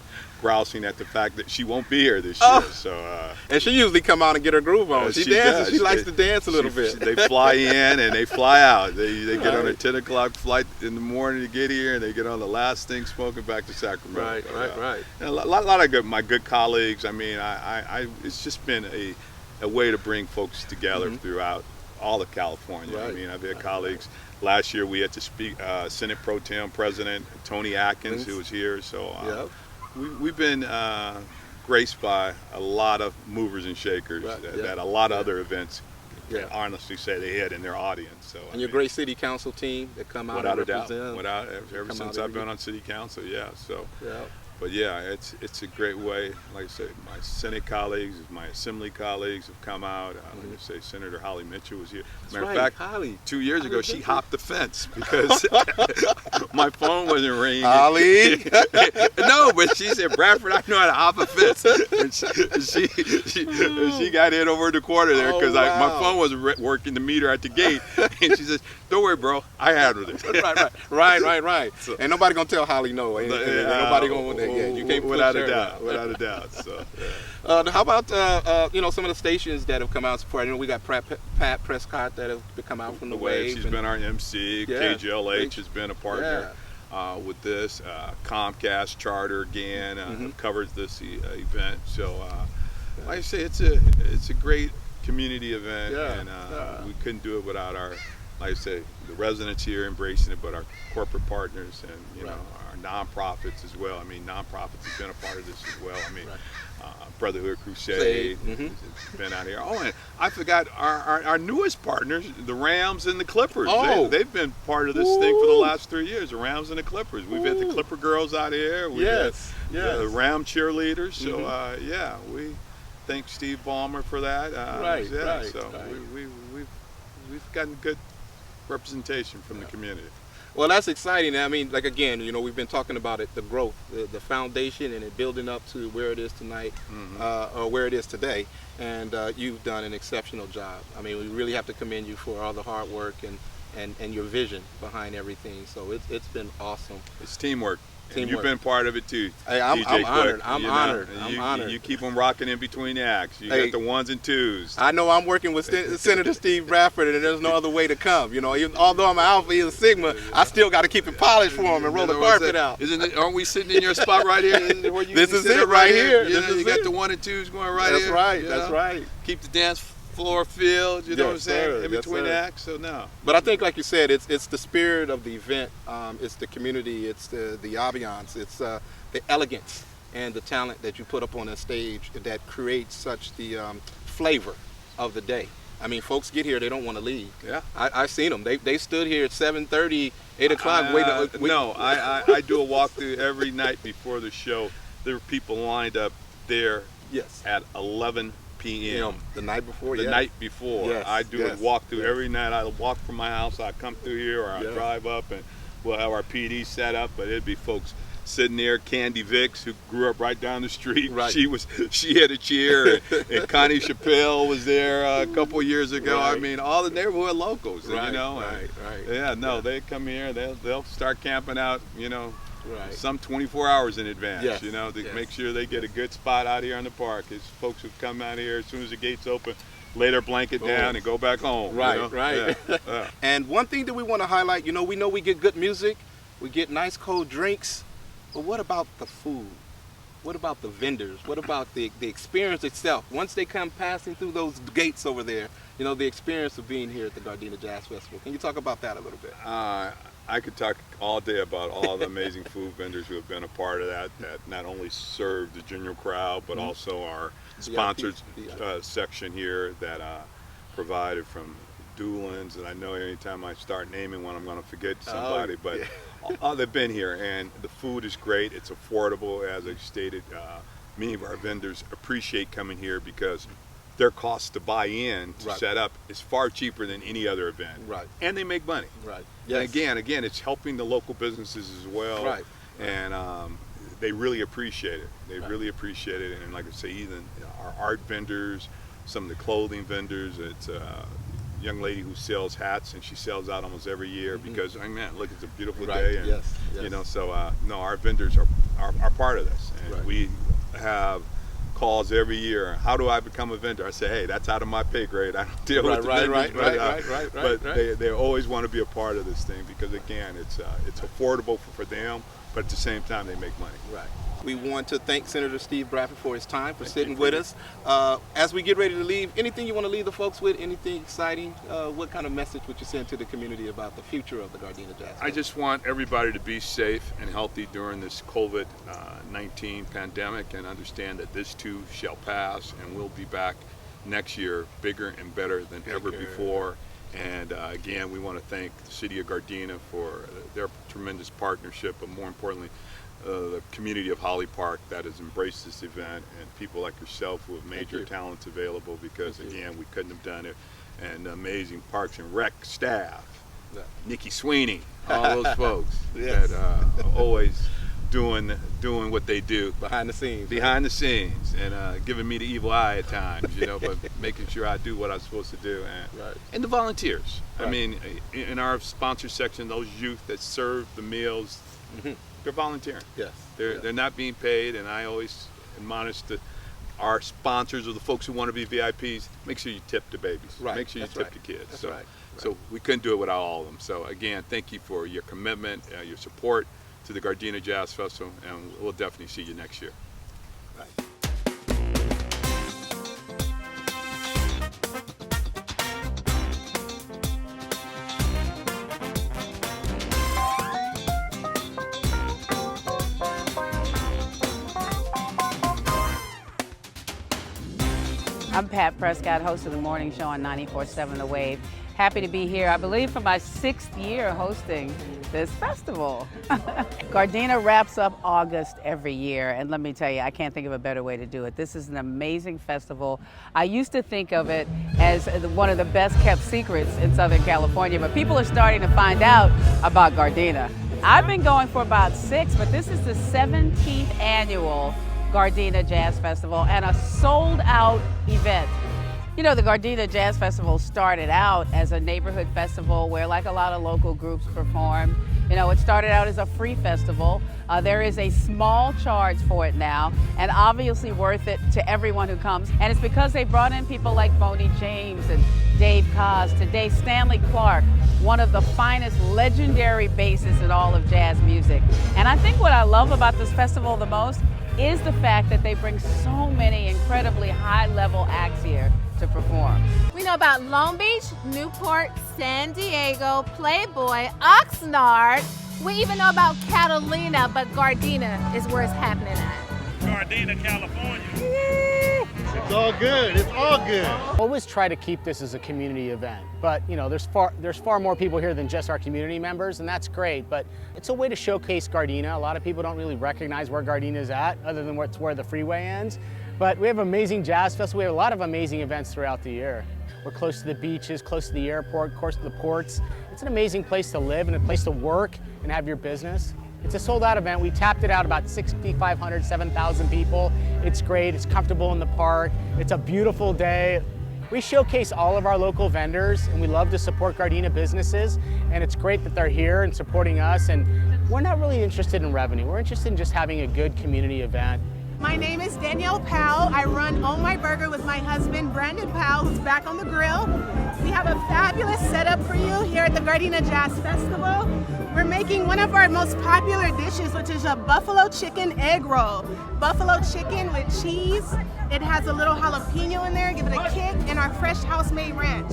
grousing at the fact that she won't be here this year. So and she usually come out and get her groove on. She dances. Does. She likes to dance a little bit. They fly in and they fly out. They get on a 10 o'clock flight in the morning to get here, and they get on the last thing smoking back to Sacramento. Right. And a lot of my good colleagues. I mean, it's just been a way to bring folks together throughout all of California. I mean, I've had colleagues. Last year we had to speak Senate Pro Tem President Tony Atkins, who was here. So we've been graced by a lot of movers and shakers that a lot of other events can honestly say they had in their audience. So and your great city council team that come out without and a represent. doubt, ever since I've been on city council, So But yeah, it's a great way. Like I said, my Senate colleagues, my Assembly colleagues have come out. Like I say, Senator Holly Mitchell was here. Matter of fact, Holly. 2 years ago, she hopped the fence because my phone wasn't ringing. Holly? No, but she said, Bradford, I know how to hop a fence. And she got in over the corner there because my phone wasn't working the meter at the gate. And she says, don't worry, bro, I handled it. Right. So, ain't nobody gonna tell Holly no. Ain't nobody gonna want that. Yeah, you can't without a doubt. Without a doubt. So, how about some of the stations that have come out supporting? We got Pat Prescott that have come out from the Wave. She's been our MC. Yeah. KGLH has been a partner with this. Comcast Charter again covers this event. So, like I say, it's a great community event, and we couldn't do it without our, like I say, the residents here embracing it, but our corporate partners and our nonprofits as well. I mean, nonprofits have been a part of this as well. I mean, Brotherhood Crusade has been out here. Oh, and I forgot our newest partners, the Rams and the Clippers. They've been part of this thing for the last 3 years, the Rams and the Clippers. We've had the Clipper girls out here. We've had the Ram cheerleaders. So, we thank Steve Ballmer for that. So we've gotten good representation from the community. Well, that's exciting. I mean, like again, we've been talking about it, the growth, the foundation, and it building up to where it is tonight, or where it is today. And you've done an exceptional job. I mean, we really have to commend you for all the hard work and your vision behind everything. So it's been awesome. It's teamwork. And you've been part of it too. Hey, I'm honored. I'm honored. You keep them rocking in between the acts. You got the ones and twos. I know I'm working with Senator Steve Bradford, and there's no other way to come. Even, although I'm an Alpha, he's a Sigma, I still got to keep it polished for him and roll the carpet out. Aren't we sitting in your spot right here? Where you this is it right here. You got the one and twos going right here. That's right. Keep the dance floor filled, you know what I'm saying, in between acts, so no. But I think, like you said, it's the spirit of the event, it's the community, it's the ambiance, it's the elegance and the talent that you put up on a stage that creates such the flavor of the day. I mean, folks get here, they don't want to leave. Yeah. I've seen them. They stood here at 7:30, 8 o'clock waiting. No, I do a walkthrough every night before the show. There are people lined up there at 11 p.m. The night before. The night before. I do a walkthrough every night. I walk from my house, I come through here, or I drive up, and we'll have our PD set up. But it'd be folks sitting there. Candy Vicks, who grew up right down the street. Right. She had a chair, and Connie Chappelle was there a couple years ago. Right. I mean, all the neighborhood locals. Right. Right. Yeah. No, they come here. They'll start camping out. Right. Some 24 hours in advance, to Yes. make sure they get a good spot out here in the park. It's folks who come out here as soon as the gates open, lay their blanket down and go back home. Right. Yeah. And one thing that we want to highlight, we know we get good music, we get nice cold drinks, but what about the food? What about the vendors? What about the experience itself? Once they come passing through those gates over there, the experience of being here at the Gardena Jazz Festival. Can you talk about that a little bit? I could talk all day about all the amazing food vendors who have been a part of that not only serve the general crowd, but also our sponsored section here that provided from Doolin's. And I know anytime I start naming one, I'm going to forget somebody, but they've been here, and the food is great. It's affordable, as I stated. Many of our vendors appreciate coming here because their cost to buy in to set up is far cheaper than any other event. Right. And they make money. Right. Yes. And again, it's helping the local businesses as well. Right. And they really appreciate it. They really appreciate it. And like I say, even our art vendors, some of the clothing vendors, it's a young lady who sells hats, and she sells out almost every year because, man, look, it's a beautiful day. And, no, our vendors are part of this. And we have calls every year. How do I become a vendor? I say, hey, that's out of my pay grade. I don't deal with the vendors. But they always want to be a part of this thing because, again, it's affordable for them, but at the same time, they make money. Right. We want to thank Senator Steve Bradford for his time, for sitting with us. As we get ready to leave, anything you want to leave the folks with? Anything exciting? What kind of message would you send to the community about the future of the Gardena Jazz Festival? I just want everybody to be safe and healthy during this COVID-19 pandemic, and understand that this too shall pass, and we'll be back next year bigger and better than ever before. And again, we want to thank the City of Gardena for their tremendous partnership, but more importantly, the community of Holly Park that has embraced this event, and people like yourself with major talents available, because again, we couldn't have done it, and amazing Parks and Rec staff, Nikki Sweeney, all those folks that are always doing what they do behind the scenes, and giving me the evil eye at times, you know, but making sure I do what I'm supposed to do, and the volunteers. I mean, in our sponsor section, those youth that serve the meals, they're volunteering. They're not being paid, and I always admonish our sponsors or the folks who want to be VIPs, make sure you tip the babies. Make sure you tip the kids. So we couldn't do it without all of them. So again, thank you for your commitment, your support to the Gardena Jazz Festival, and we'll definitely see you next year. I'm Pat Prescott, host of the morning show on 94.7 The Wave. Happy to be here, I believe, for my 6th year hosting this festival. Gardena wraps up August every year, and let me tell you, I can't think of a better way to do it. This is an amazing festival. I used to think of it as one of the best kept secrets in Southern California, but people are starting to find out about Gardena. I've been going for about 6, but this is the 17th annual Gardena Jazz Festival, and a sold-out event. You know, the Gardena Jazz Festival started out as a neighborhood festival where, like a lot of local groups perform, you know, it started out as a free festival. There is a small charge for it now, and obviously worth it to everyone who comes. And it's because they brought in people like Boney James and Dave Koz, today Stanley Clarke, one of the finest legendary bassists in all of jazz music. And I think what I love about this festival the most is the fact that they bring so many incredibly high-level acts here to perform. We know about Long Beach, Newport, San Diego, Playboy, Oxnard. We even know about Catalina, but Gardena is where it's happening at. Gardena, California. It's all good. It's all good. Always try to keep this as a community event, but you know, there's far more people here than just our community members, and that's great. But it's a way to showcase Gardena. A lot of people don't really recognize where Gardena is at, other than where the freeway ends. But we have an amazing jazz festival. We have a lot of amazing events throughout the year. We're close to the beaches, close to the airport, close to the ports. It's an amazing place to live and a place to work and have your business. It's a sold-out event. We tapped it out about 6,500, 7,000 people. It's great. It's comfortable in the park. It's a beautiful day. We showcase all of our local vendors, and we love to support Gardena businesses, and it's great that they're here and supporting us, and we're not really interested in revenue. We're interested in just having a good community event. My name is Danielle Powell. I run Oh My Burger with my husband, Brandon Powell, who's back on the grill. We have a fabulous setup for you here at the Gardena Jazz Festival. We're making one of our most popular dishes, which is a buffalo chicken egg roll. Buffalo chicken with cheese. It has a little jalapeno in there, give it a kick, and our fresh house-made ranch.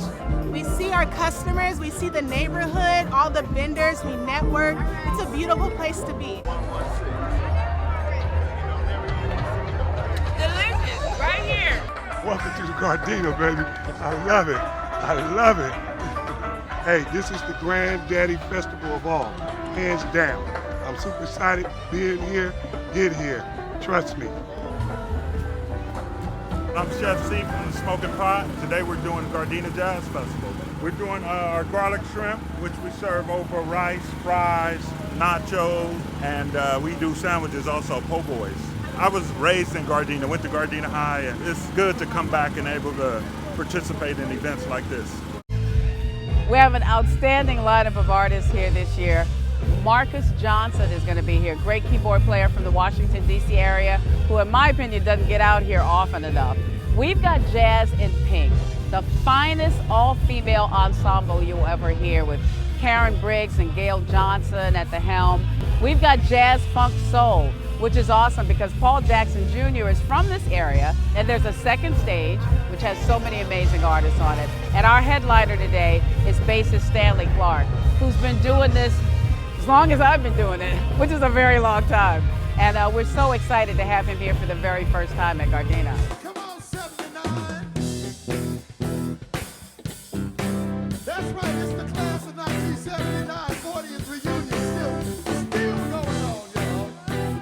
We see our customers, we see the neighborhood, all the vendors, we network. It's a beautiful place to be. Delicious, right here. Welcome to the Gardena, baby. I love it. I love it. Hey, this is the Granddaddy Festival of all, hands down. I'm super excited being here. Get here. Trust me. I'm Chef C from the Smoking Pot. Today we're doing Gardena Jazz Festival. We're doing our garlic shrimp, which we serve over rice, fries, nachos, and we do sandwiches also, po' boys. I was raised in Gardena, went to Gardena High, and it's good to come back and able to participate in events like this. We have an outstanding lineup of artists here this year. Marcus Johnson is going to be here, great keyboard player from the Washington, D.C. area, who in my opinion doesn't get out here often enough. We've got Jazz in Pink, the finest all-female ensemble you'll ever hear, with Karen Briggs and Gail Johnson at the helm. We've got Jazz Funk Soul, which is awesome because Paul Jackson Jr. is from this area, and there's a second stage which has so many amazing artists on it. And our headliner today is bassist Stanley Clarke, who's been doing this as long as I've been doing it, which is a very long time. And we're so excited to have him here for the very first time at Gardena. Come on, 79. That's right, it's the class of 1979, 40th reunion, still going on, y'all.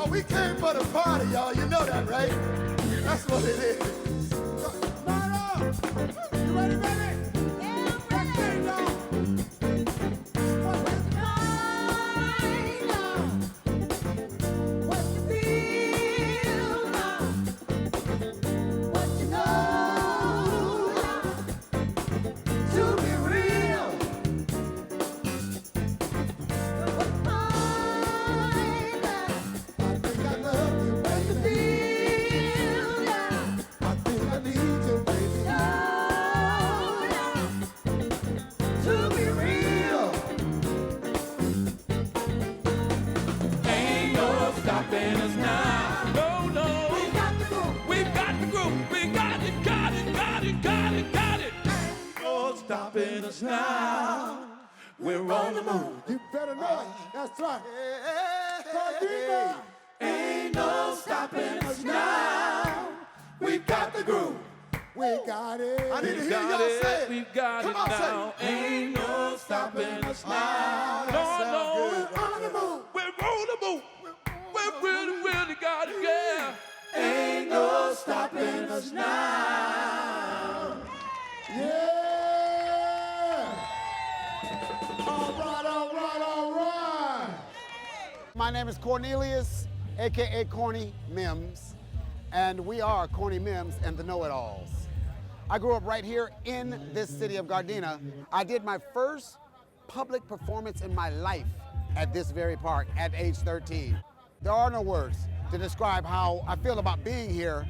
Oh, we came for the party, y'all. You know that, right? That's what it is. Mara, you ready, baby? Yeah, I'm ready. Let's what you feel now? What you know now? To be real. Stopping us now. No, no. We got the groove. We got the groove. We got it, got it, got it, got it, got it. Ain't no stopping us now. We're on the move. You better know it. That's right. Ain't no stopping us now. We got the groove. We got it. I need to hear y'all say it. We got Come it on, now. say it. Ain't no stopping us now. No, no. We're on the move. We're on the move. We really, really got it, yeah. Ain't no stopping us now. Yeah. All right, all right, all right. My name is Cornelius, aka Corny Mims, and we are Corny Mims and the Know-It-Alls. I grew up right here in this city of Gardena. I did my first public performance in my life at this very park at age 13. There are no words to describe how I feel about being here.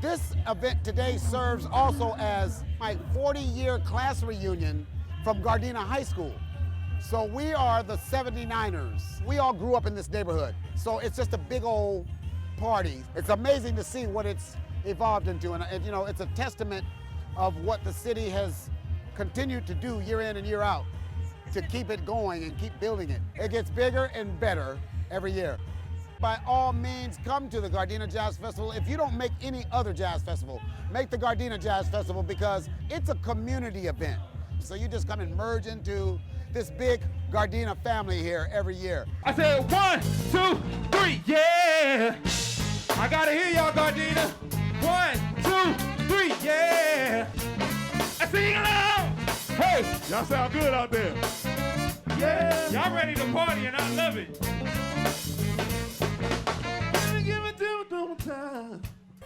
This event today serves also as my 40-year class reunion from Gardena High School. So we are the 79ers. We all grew up in this neighborhood. So it's just a big old party. It's amazing to see what it's evolved into. And you know, it's a testament of what the city has continued to do year in and year out to keep it going and keep building it. It gets bigger and better every year. By all means, come to the Gardena Jazz Festival. If you don't make any other jazz festival, make the Gardena Jazz Festival because it's a community event. So you just come and merge into this big Gardena family here every year. I said 1, 2, 3, yeah. I gotta hear y'all, Gardena. 1, 2, 3, yeah. I sing along. Hey, y'all sound good out there. Yeah. Y'all ready to party and I love it.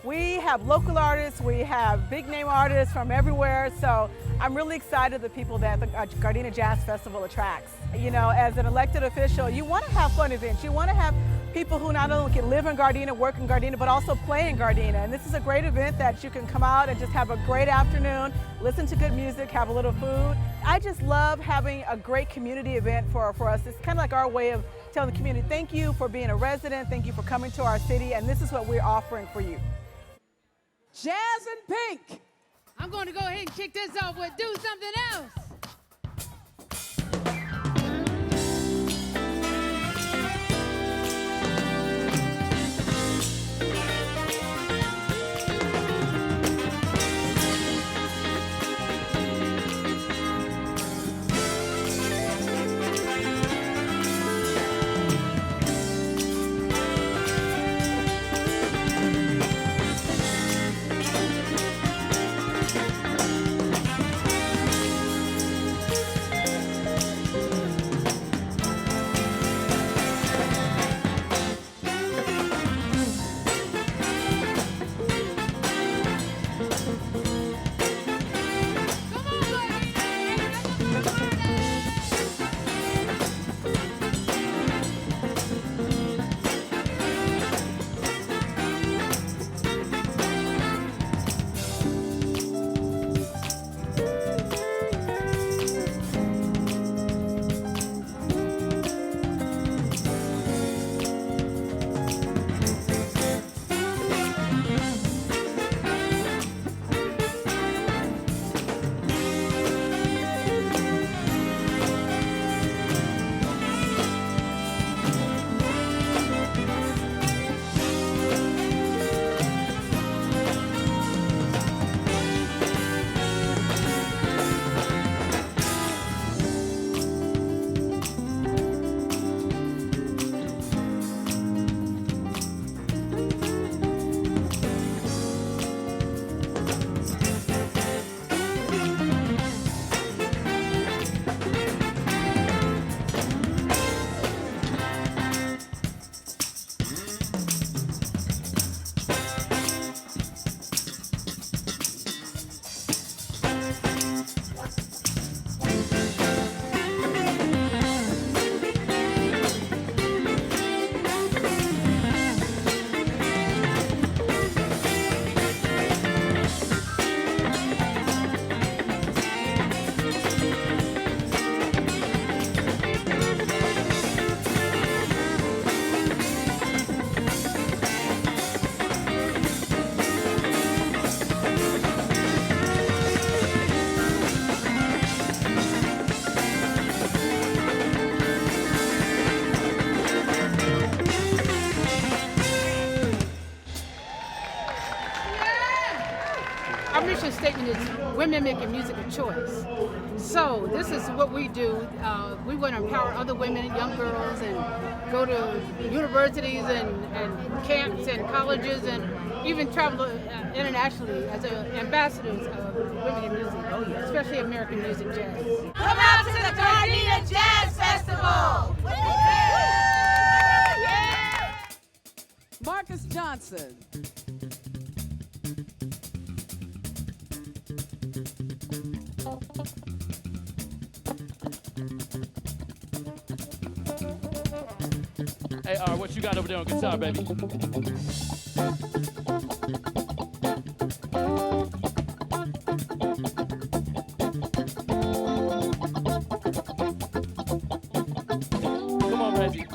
We have local artists, we have big name artists from everywhere, so I'm really excited the people that the Gardena Jazz Festival attracts. You know, as an elected official, you want to have fun events. You want to have people who not only can live in Gardena, work in Gardena, but also play in Gardena. And this is a great event that you can come out and just have a great afternoon, listen to good music, have a little food. I just love having a great community event for us. It's kind of like our way of telling the community, thank you for being a resident, thank you for coming to our city, and this is what we're offering for you. Jazz and Pink. I'm going to go ahead and kick this off with Do Something Else. it's women making music a choice. So this is what we do. We want to empower other women, young girls, and go to universities and camps and colleges and even travel internationally as ambassadors of women in music, especially American music jazz. Come out to the Gardena Jazz Festival! Marcus Johnson. Hey, what you got over there on guitar, baby? Come on, Reggie.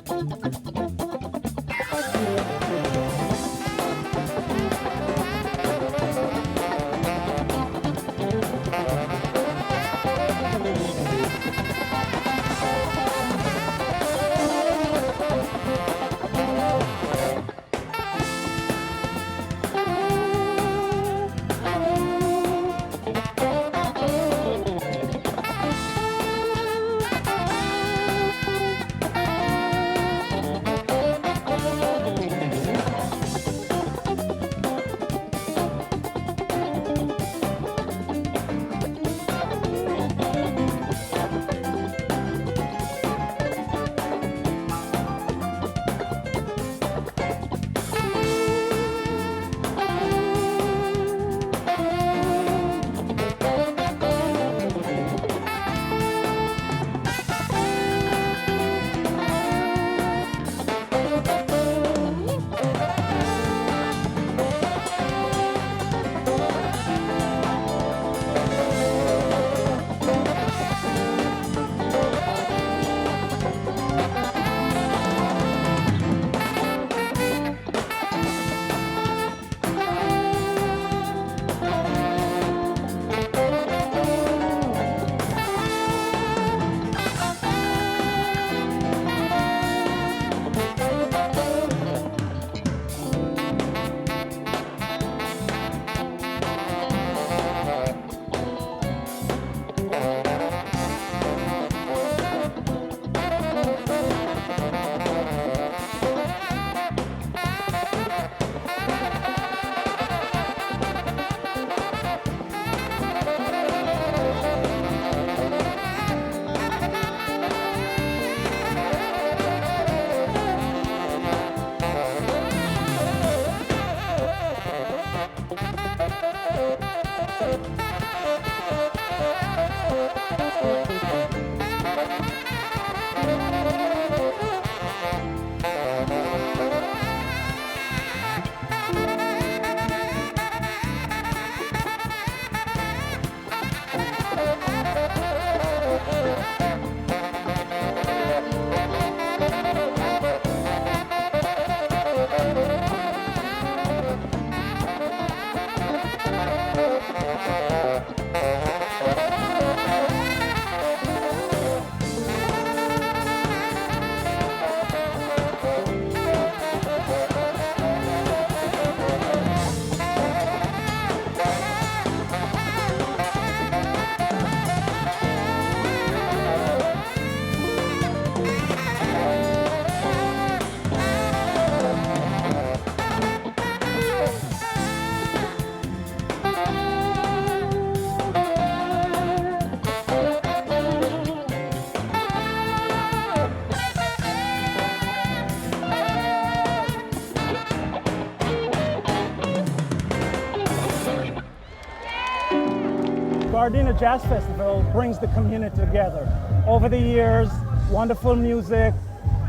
Gardena Jazz Festival brings the community together. Over the years, wonderful music,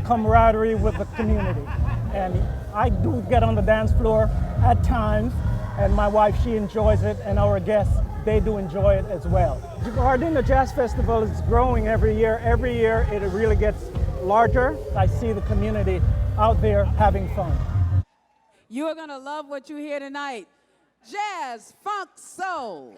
camaraderie with the community. And I do get on the dance floor at times, and my wife, she enjoys it, and our guests, they do enjoy it as well. The Gardena Jazz Festival is growing every year. Every year it really gets larger. I see the community out there having fun. You are going to love what you hear tonight. Jazz, funk, soul.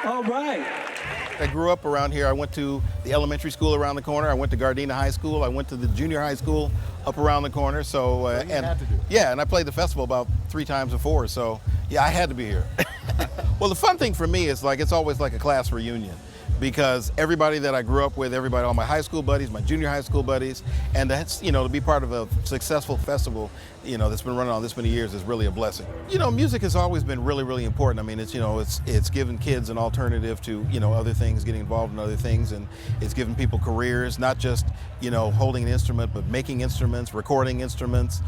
All right. I grew up around here. I went to the elementary school around the corner. I went to Gardena High School. I went to the junior high school up around the corner. So, and had to do it. yeah, and I played the festival about 3 times before. So yeah, I had to be here. Well, the fun thing for me is like it's always like a class reunion, because everybody that I grew up with, everybody, all my high school buddies, my junior high school buddies, and that's, you know, to be part of a successful festival, you know, that's been running on this many years is really a blessing. You know, music has always been really, really important. I mean, it's, you know, it's given kids an alternative to, you know, other things, getting involved in other things, and it's given people careers, not just, you know, holding an instrument, but making instruments, recording instruments,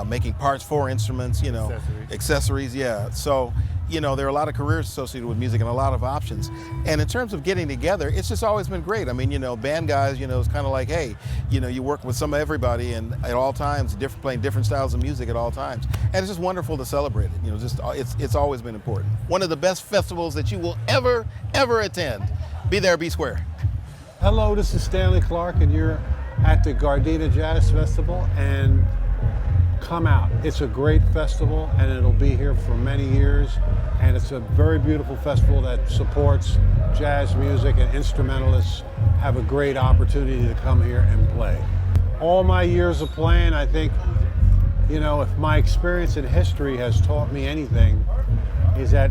making parts for instruments, you know, accessories, yeah. So, you know, there are a lot of careers associated with music and a lot of options. And in terms of getting together, it's just always been great. I mean, you know, band guys, you know, it's kind of like, hey, you know, you work with some of everybody and at all times, playing different styles of music at all times. And it's just wonderful to celebrate it. You know, just it's always been important. One of the best festivals that you will ever attend. Be there, be square. Hello, this is Stanley Clark, and you're at the Gardena Jazz Festival, and come out. It's a great festival, and it'll be here for many years, and it's a very beautiful festival that supports jazz music, and instrumentalists have a great opportunity to come here and play. All my years of playing, I think, you know, if my experience in history has taught me anything, is that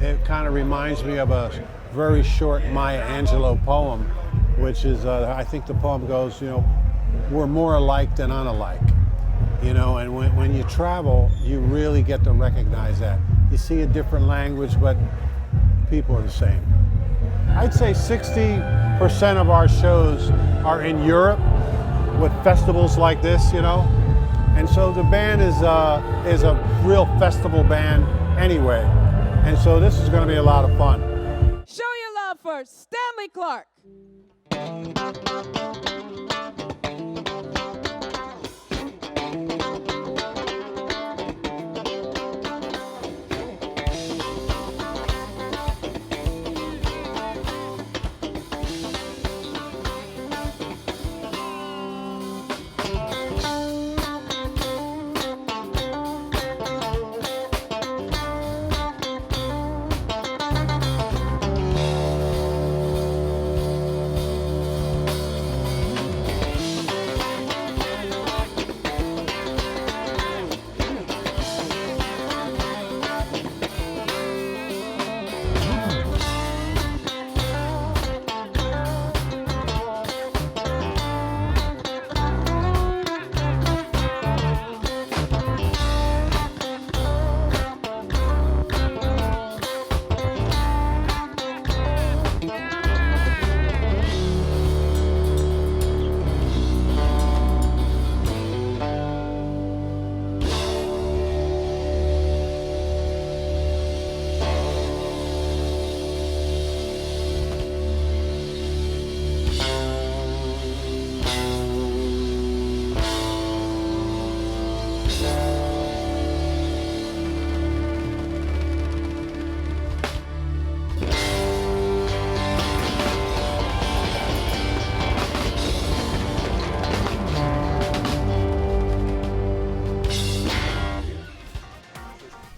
it kind of reminds me of a very short Maya Angelou poem, which is, I think the poem goes, you know, we're more alike than unalike. You know, and when you travel, you really get to recognize that. You see a different language, but people are the same. I'd say 60% of our shows are in Europe with festivals like this, you know. And so the band is a real festival band anyway. And so this is going to be a lot of fun. Show your love for Stanley Clark.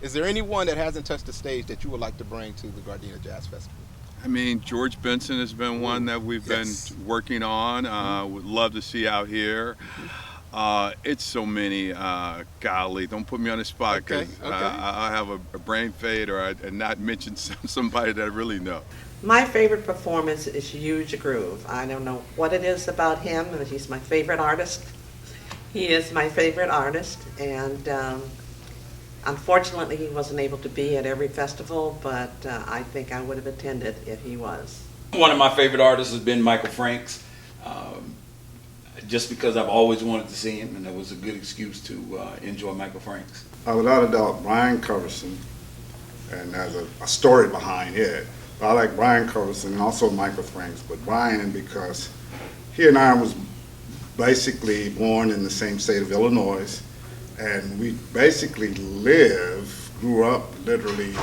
Is there anyone that hasn't touched the stage that you would like to bring to the Gardena Jazz Festival? I mean, George Benson has been one that we've been working on. Would love to see out here. It's so many. Golly, don't put me on the spot, because I have a brain fade, or I not mention somebody that I really know. My favorite performance is Huge Groove. I don't know what it is about him, but he's my favorite artist. He is my favorite artist, and unfortunately he wasn't able to be at every festival, but I think I would have attended if he was. One of my favorite artists has been Michael Franks, just because I've always wanted to see him, and it was a good excuse to enjoy Michael Franks. Without a doubt, Brian Coverson, and there's a story behind it. I like Brian Coverson and also Michael Franks, but Brian because he and I was basically born in the same state of Illinois, and we basically grew up literally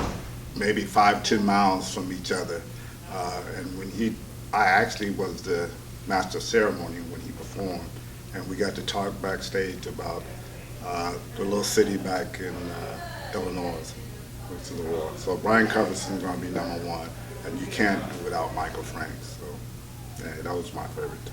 maybe 5-10 miles from each other. And when I actually was the master of ceremony when he performed, and we got to talk backstage about the little city back in Illinois. to the war. So Brian Coverson's going to be #1, and you can't do without Michael Franks. So yeah, that was my favorite too.